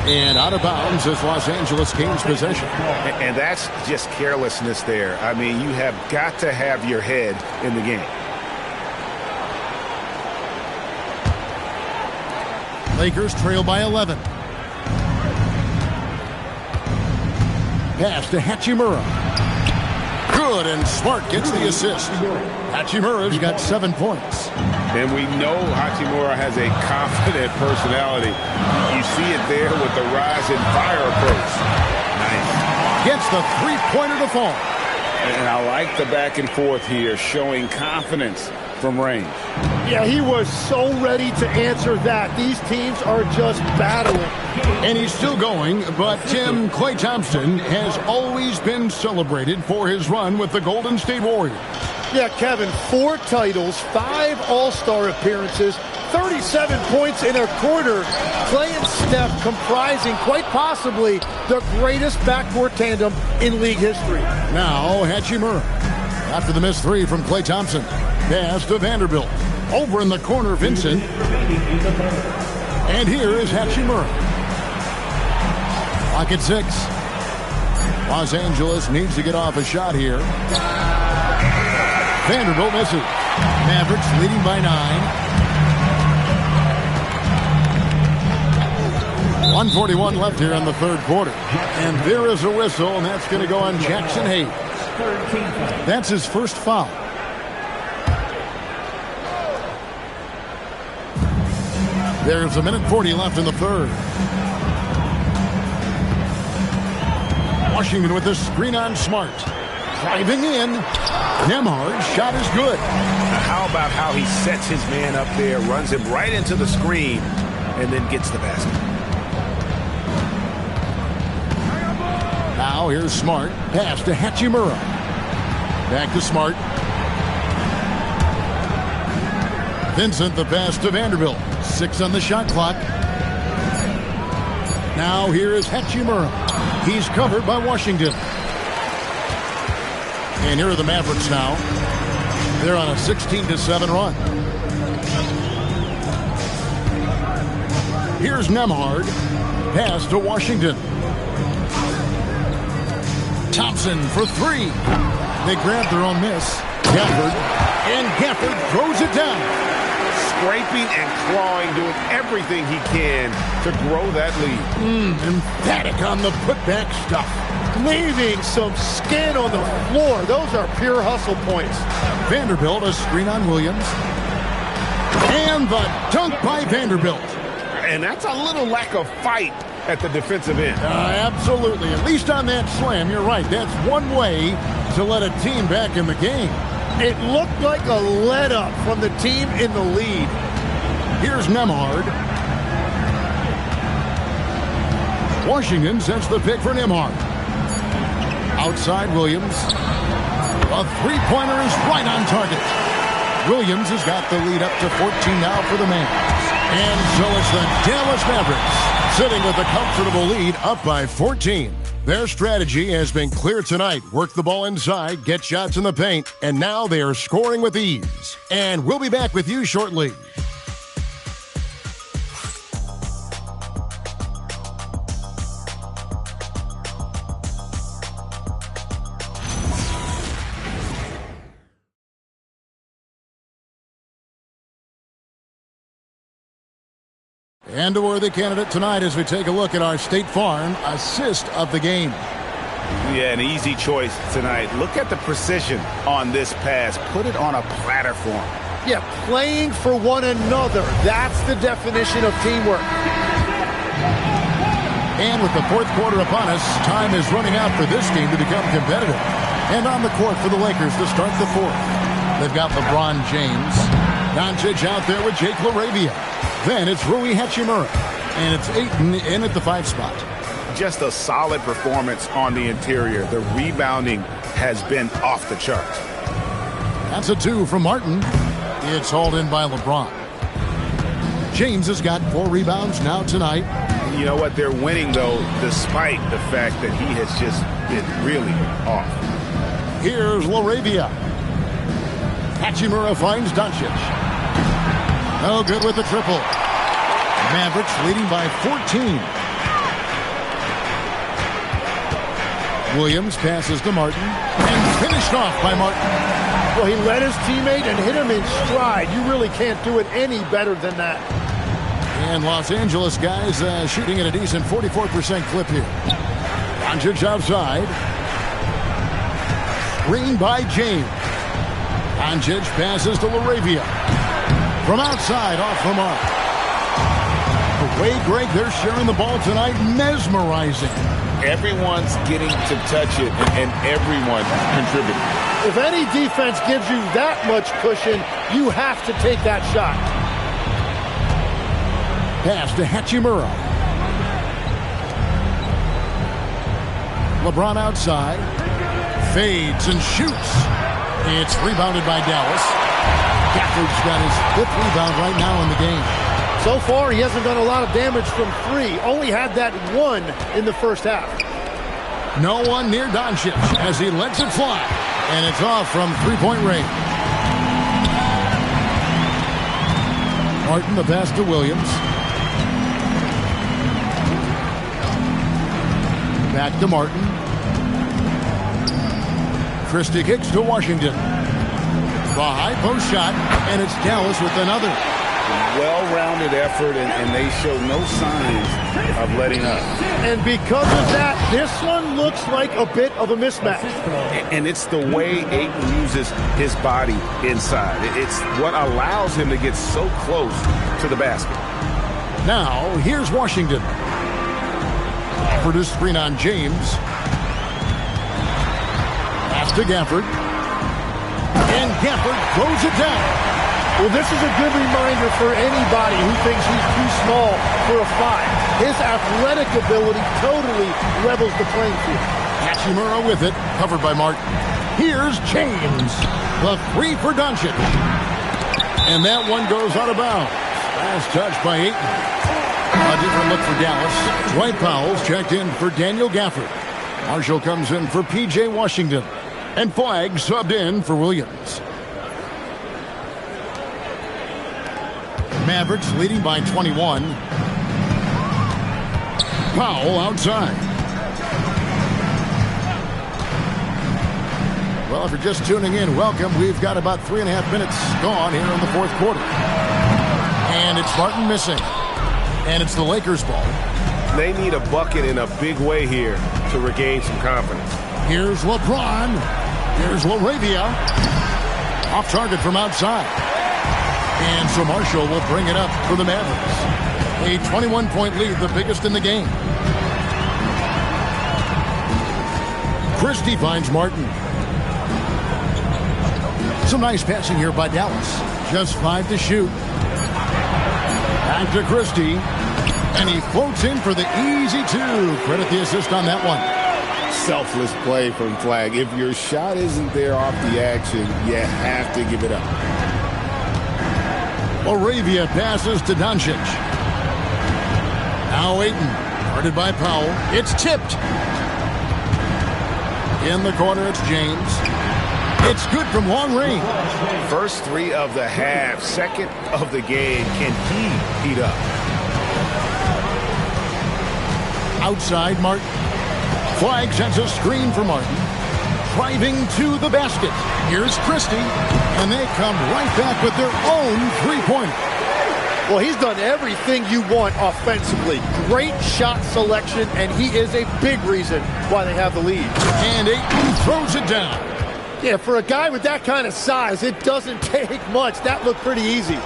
And out of bounds as Los Angeles gains possession. And that's just carelessness there. I mean, you have got to have your head in the game. Lakers trail by 11. Pass to Hachimura. Good, and Smart gets the assist. Hachimura's got 7 points. And we know Hachimura has a confident personality. You see it there with the rise and fire approach. Nice. Gets the three-pointer to fall. And I like the back and forth here, showing confidence from range. Yeah, he was so ready to answer that. These teams are just battling. And he's still going, but Tim, Klay Thompson has always been celebrated for his run with the Golden State Warriors. Yeah, Kevin, 4 titles, 5 All-Star appearances, 37 points in a quarter. Klay and Steph comprising quite possibly the greatest backcourt tandem in league history. Now Hachimura. After the missed 3 from Klay Thompson. Pass to Vanderbilt. Over in the corner, Vincent. And here is Hachimura. Clock at 6. Los Angeles needs to get off a shot here. Vanderbilt misses. Mavericks leading by 9. 1:41 left here in the third quarter. And there is a whistle, and that's going to go on Jackson Hayes. That's his first foul. There's 1:40 left in the third. Washington with a screen on Smart. Driving in. Nembhard's shot is good. How about how he sets his man up there, runs him right into the screen, and then gets the basket. Now here's Smart. Pass to Hachimura. Back to Smart. Vincent the pass to Vanderbilt. 6 on the shot clock. Now here is Hachimura. He's covered by Washington. And here are the Mavericks now. They're on a 16-7 run. Here's Nembhard. Pass to Washington. Thompson for 3. They grab their own miss. Gafford. And Gafford throws it down. Scraping and clawing, doing everything he can to grow that lead. Emphatic on the putback stuff. Leaving some skin on the floor. Those are pure hustle points. Vanderbilt, a screen on Williams. And the dunk by Vanderbilt. And that's a little lack of fight at the defensive end. Absolutely. At least on that slam, you're right. That's one way to let a team back in the game. It looked like a let-up from the team in the lead. Here's Nembhard. Washington sends the pick for Nembhard. Outside Williams. A three-pointer is right on target. Williams has got the lead up to 14 now for the Mavs. And so it's the Dallas Mavericks sitting with a comfortable lead up by 14. Their strategy has been clear tonight. Work the ball inside, get shots in the paint, and now they are scoring with ease. And we'll be back with you shortly. And a worthy candidate tonight as we take a look at our State Farm assist of the game. Yeah, an easy choice tonight. Look at the precision on this pass. Put it on a platter for him. Yeah, playing for one another. That's the definition of teamwork. And with the fourth quarter upon us, time is running out for this game to become competitive. And on the court for the Lakers to start the fourth. They've got LeBron James. Doncic out there with Jake LaRavia. Then it's Rui Hachimura. And it's Ayton in at the 5 spot. Just a solid performance on the interior. The rebounding has been off the charts. That's a 2 from Martin. It's hauled in by LeBron. James has got 4 rebounds now tonight. You know what? They're winning, though, despite the fact that he has just been really off. Here's LaRavia. Hachimura finds Doncic. No good with the triple. Mavericks leading by 14. Williams passes to Martin and finished off by Martin. Well, he led his teammate and hit him in stride. You really can't do it any better than that. And Los Angeles guys shooting at a decent 44% clip here. Doncic outside. Screen by James. Doncic passes to LaRavia. From outside, off the mark. The way, Greg, they're sharing the ball tonight, mesmerizing. Everyone's getting to touch it, and everyone contributing. If any defense gives you that much cushion, you have to take that shot. Pass to Hachimura. LeBron outside. Fades and shoots. It's rebounded by Dallas. Gafford's got his 5th rebound right now in the game. So far, he hasn't done a lot of damage from 3. Only had that 1 in the first half. No one near Doncic as he lets it fly. And it's off from 3-point range. Martin, the pass to Williams. Back to Martin. Christie kicks to Washington. The high post shot, and it's Dallas with another. Well-rounded effort, and they show no signs of letting up. And because of that, this one looks like a bit of a mismatch. And it's the way Ayton uses his body inside. It's what allows him to get so close to the basket. Now, here's Washington. Gafford screen on James. Pass to Gafford. And Gafford throws it down. Well, this is a good reminder for anybody who thinks he's too small for a 5. His athletic ability totally levels the playing field. Hachimura with it, covered by Martin. Here's James. The 3 for Doncic. And that one goes out of bounds. Last touch by Ayton. A different look for Dallas. Dwight Powell's checked in for Daniel Gafford. Marshall comes in for P.J. Washington. And Flagg subbed in for Williams. Mavericks leading by 21. Powell outside. Well, if you're just tuning in, welcome. We've got about 3.5 minutes gone here in the 4th quarter. And it's Martin missing. And it's the Lakers' ball. They need a bucket in a big way here to regain some confidence. Here's LeBron. Here's LaRavia. Off target from outside. And so Marshall will bring it up for the Mavericks. A 21-point lead, the biggest in the game. Christie finds Martin. Some nice passing here by Dallas. Just 5 to shoot. Back to Christie. And he floats in for the easy 2. Credit the assist on that one. Selfless play from Flagg. If your shot isn't there off the action, you have to give it up. LaRavia passes to Doncic. Now Ayton, guarded by Powell. It's tipped. In the corner, it's James. It's good from long range. First 3 of the half, 2nd of the game. Can he heat up? Outside, Martin. Flagg sends a screen for Martin. Driving to the basket. Here's Christie. And they come right back with their own 3-pointer. Well, he's done everything you want offensively. Great shot selection, and he is a big reason why they have the lead. And Ayton throws it down. Yeah, for a guy with that kind of size, it doesn't take much. That looked pretty easy.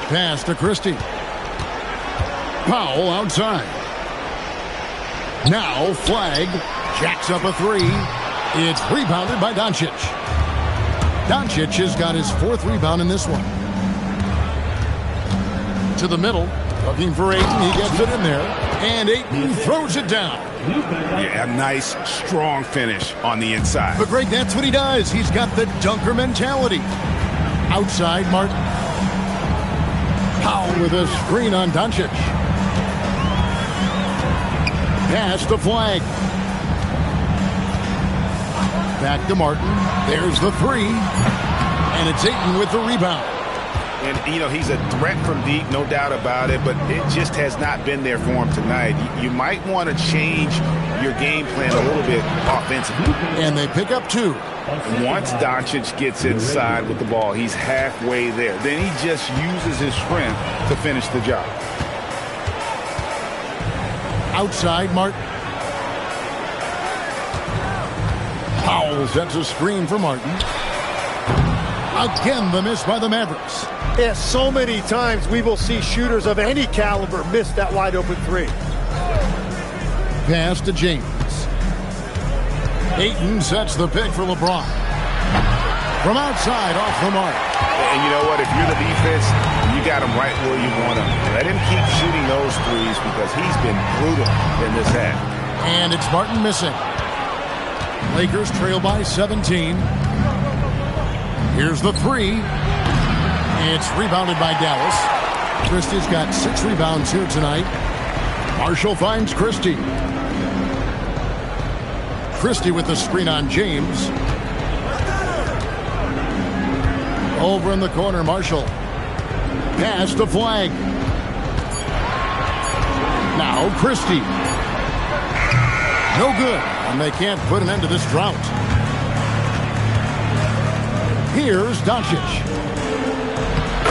Pass to Christie. Powell outside. Now Flagg jacks up a 3. It's rebounded by Doncic. Doncic has got his 4th rebound in this one. To the middle, looking for Ayton. He gets it in there, and Ayton throws it down. Yeah, a nice, strong finish on the inside. But Greg, that's what he does. He's got the dunker mentality. Outside, Martin. Powell with a screen on Doncic. Pass to Flag. Back to Martin. There's the 3. And it's Ayton with the rebound. And, you know, he's a threat from deep, no doubt about it, but it just has not been there for him tonight. You might want to change your game plan a little bit offensively. And they pick up 2. Once Doncic gets inside with the ball, he's halfway there. Then he just uses his strength to finish the job. Outside, Martin. Powell sets a screen for Martin. Again, the miss by the Mavericks. Yeah, so many times we will see shooters of any caliber miss that wide open 3. Pass to James. Ayton sets the pick for LeBron. From outside, off the mark. And you know what? If you're the defense, you got him right where you want him. Let him keep shooting those threes because he's been brutal in this half. And it's Martin missing. Lakers trail by 17. Here's the 3. It's rebounded by Dallas. Christie's got 6 rebounds here tonight. Marshall finds Christie. Christie with the screen on James. Over in the corner, Marshall. Pass to Flag. Now Christie. No good, and they can't put an end to this drought. Here's Doncic.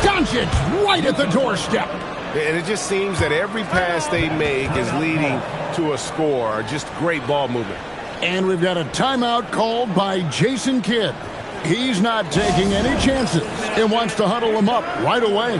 Doncic right at the doorstep. And it just seems that every pass they make is leading to a score. Just great ball movement. And we've got a timeout called by Jason Kidd. He's not taking any chances and wants to huddle them up right away.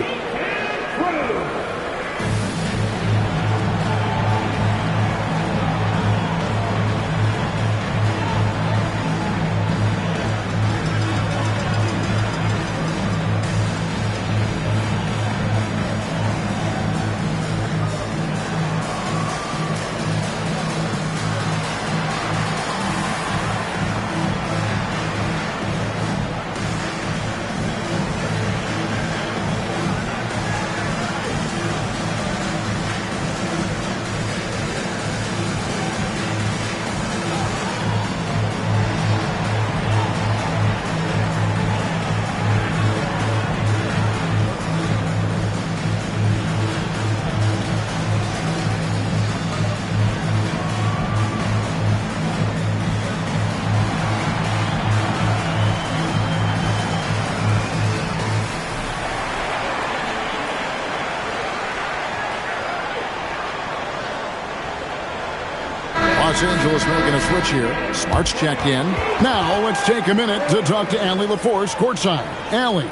Los Angeles making a switch here. Smart's checked in. Now let's take a minute to talk to Allie LaForce courtside. Allie.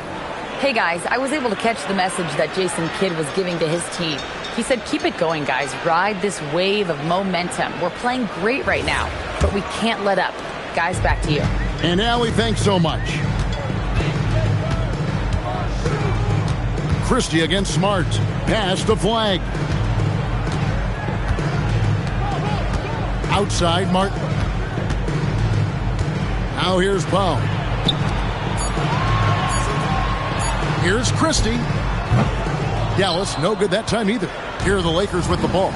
Hey guys, I was able to catch the message that Jason Kidd was giving to his team. He said, keep it going, guys. Ride this wave of momentum. We're playing great right now, but we can't let up. Guys, back to you. And Allie, thanks so much. Christie against Smart. Pass to Flag. Outside, Martin. Now here's Powell. Here's Christie. Dallas, no good that time either. Here are the Lakers with the ball.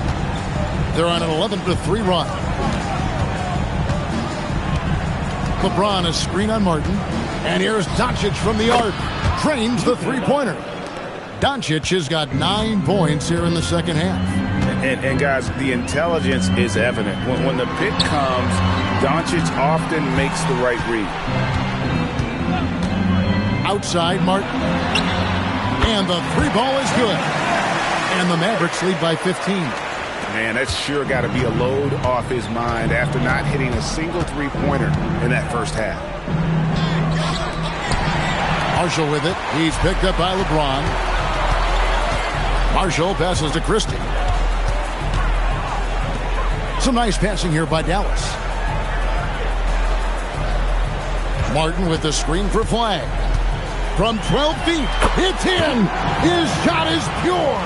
They're on an 11-3 run. LeBron, a screen on Martin. And here's Doncic from the arc. Trains the three-pointer. Doncic has got 9 points here in the second half. And guys, the intelligence is evident. When the pick comes, Doncic often makes the right read. Outside, Martin. And the three ball is good. And the Mavericks lead by 15. Man, that's sure got to be a load off his mind after not hitting a single three-pointer in that first half. Marshall with it. He's picked up by LeBron. Marshall passes to Christie. Some nice passing here by Dallas. Martin with the screen for Flag. From 12 feet, it's in. His shot is pure.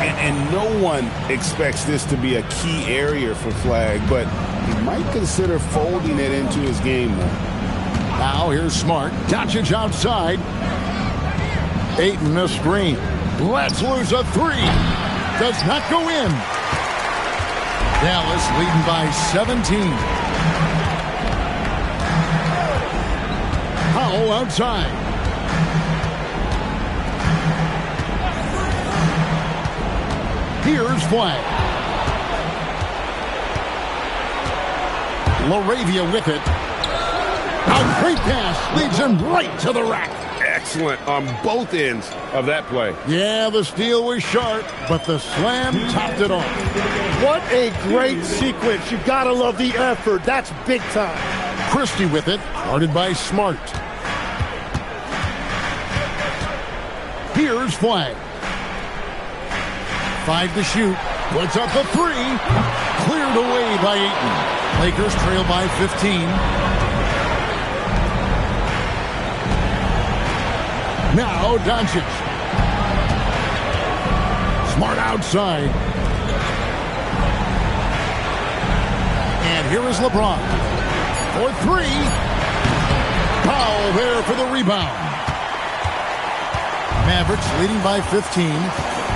And no one expects this to be a key area for Flag, but he might consider folding it into his game more. Now here's Smart. Doncic outside. Ayton a screen. Let's lose a three. Does not go in. Dallas leading by 17. Powell outside. Here's Flag. LaRavia with it. A great pass leads him right to the rack. Excellent on both ends of that play. Yeah, the steal was sharp, but the slam topped it off. What a great sequence. You gotta love the effort. That's big time. Christie with it, guarded by Smart. Here's Flag. 5 to shoot. Puts up the three. Cleared away by Ayton. Lakers trail by 15. Now Doncic. Smart outside. And here is LeBron. For three. Powell there for the rebound. Mavericks leading by 15.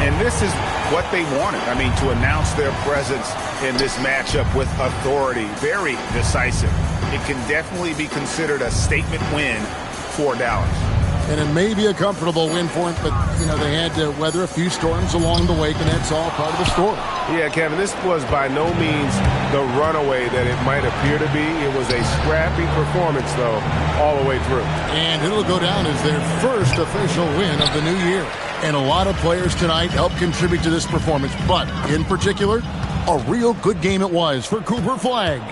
And this is what they wanted. I mean, to announce their presence in this matchup with authority. Very decisive. It can definitely be considered a statement win for Dallas. And it may be a comfortable win for them, but, you know, they had to weather a few storms along the way, and that's all part of the story. Yeah, Kevin, this was by no means the runaway that it might appear to be. It was a scrappy performance, though, all the way through. And it'll go down as their first official win of the new year. And a lot of players tonight helped contribute to this performance, but in particular, a real good game it was for Cooper Flag.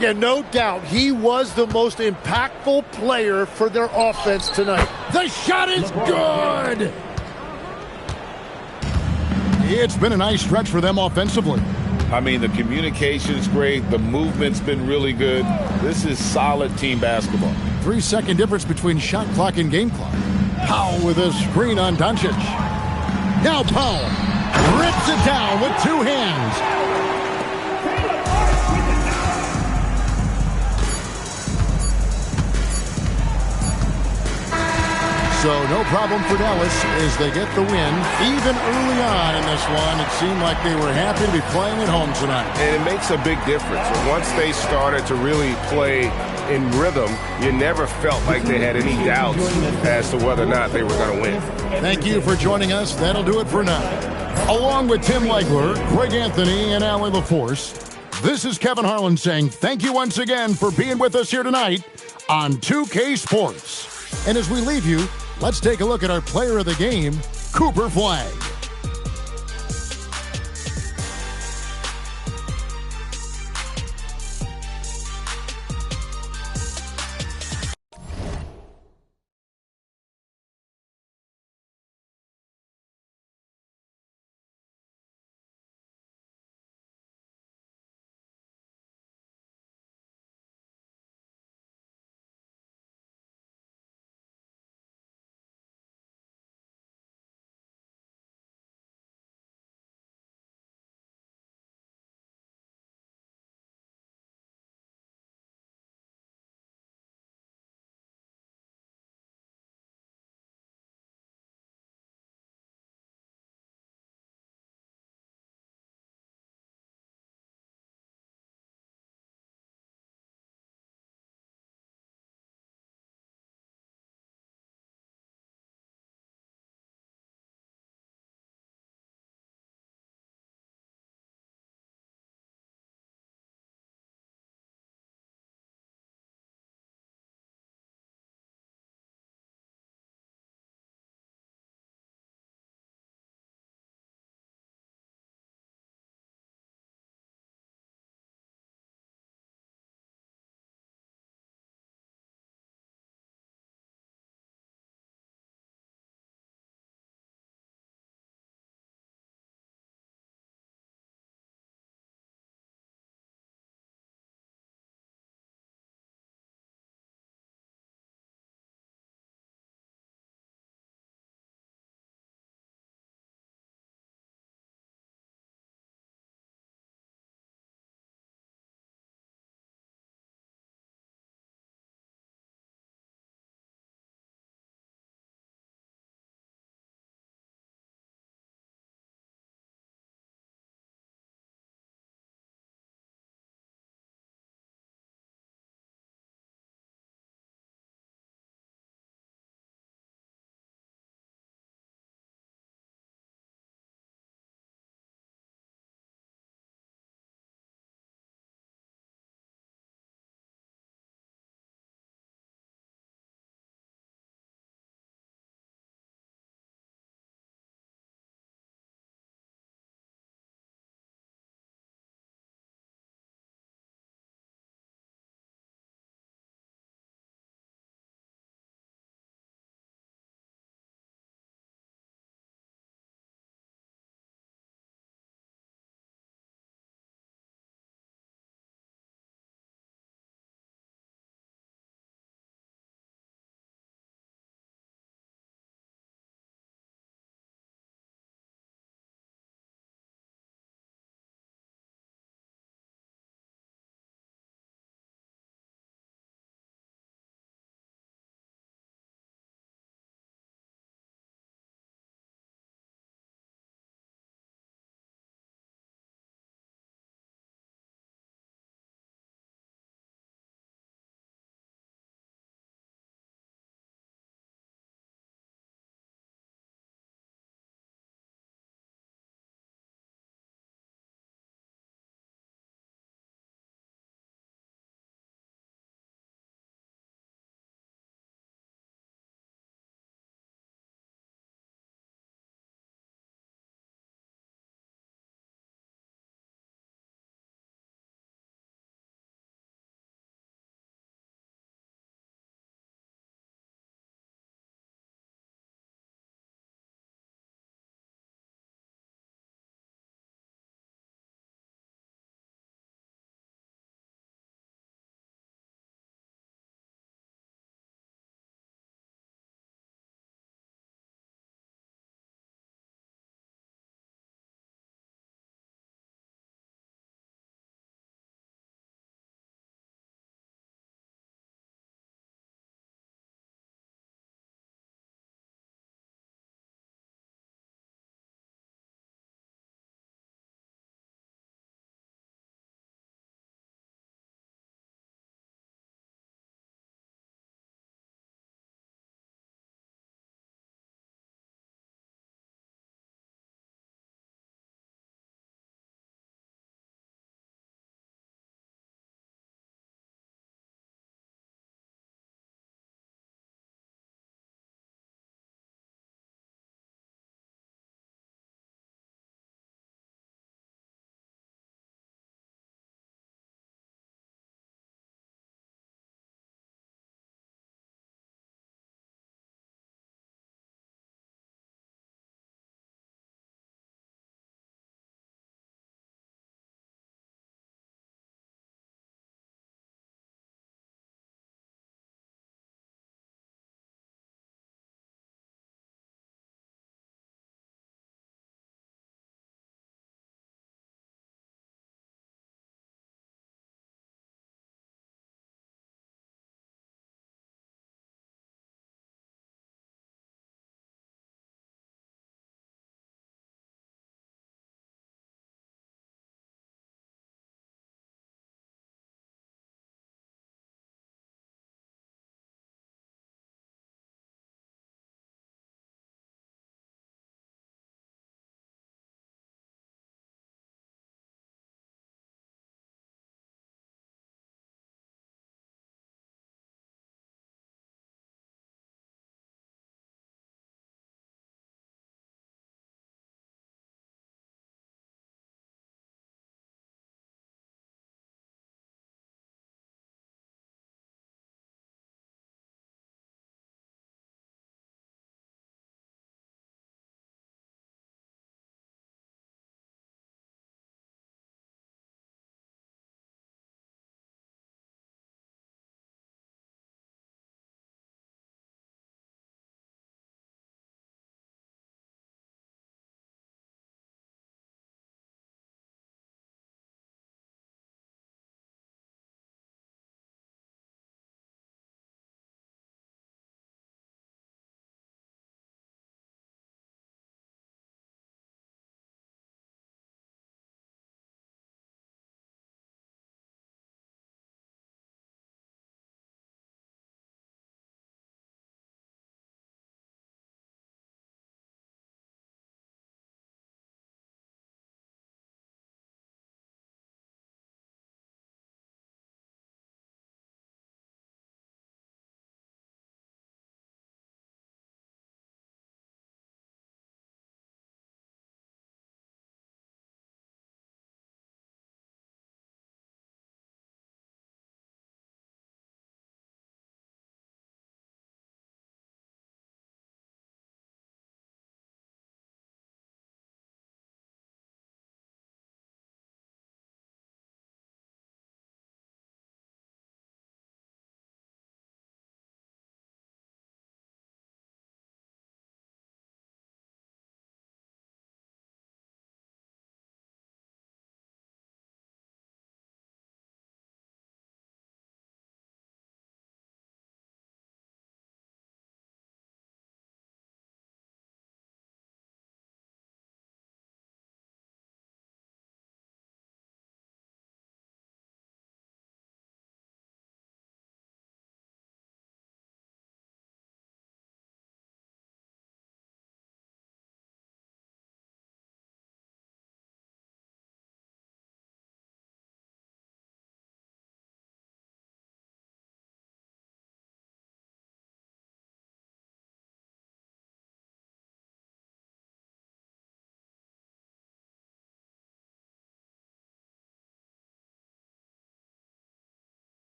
Yeah, no doubt. He was the most impactful player for their offense tonight. The shot is good! It's been a nice stretch for them offensively. I mean, the communication's great. The movement's been really good. This is solid team basketball. 3-second difference between shot clock and game clock. Powell with a screen on Doncic. Now Powell rips it down with two hands. So no problem for Dallas as they get the win. Even early on in this one, it seemed like they were happy to be playing at home tonight. And it makes a big difference. Once they started to really play in rhythm, you never felt like they had any doubts as to whether or not they were going to win. Thank you for joining us. That'll do it for now. Along with Tim Legler, Greg Anthony, and Allie LaForce, this is Kevin Harlan saying thank you once again for being with us here tonight on 2K Sports. And as we leave you, let's take a look at our player of the game, Cooper Flag.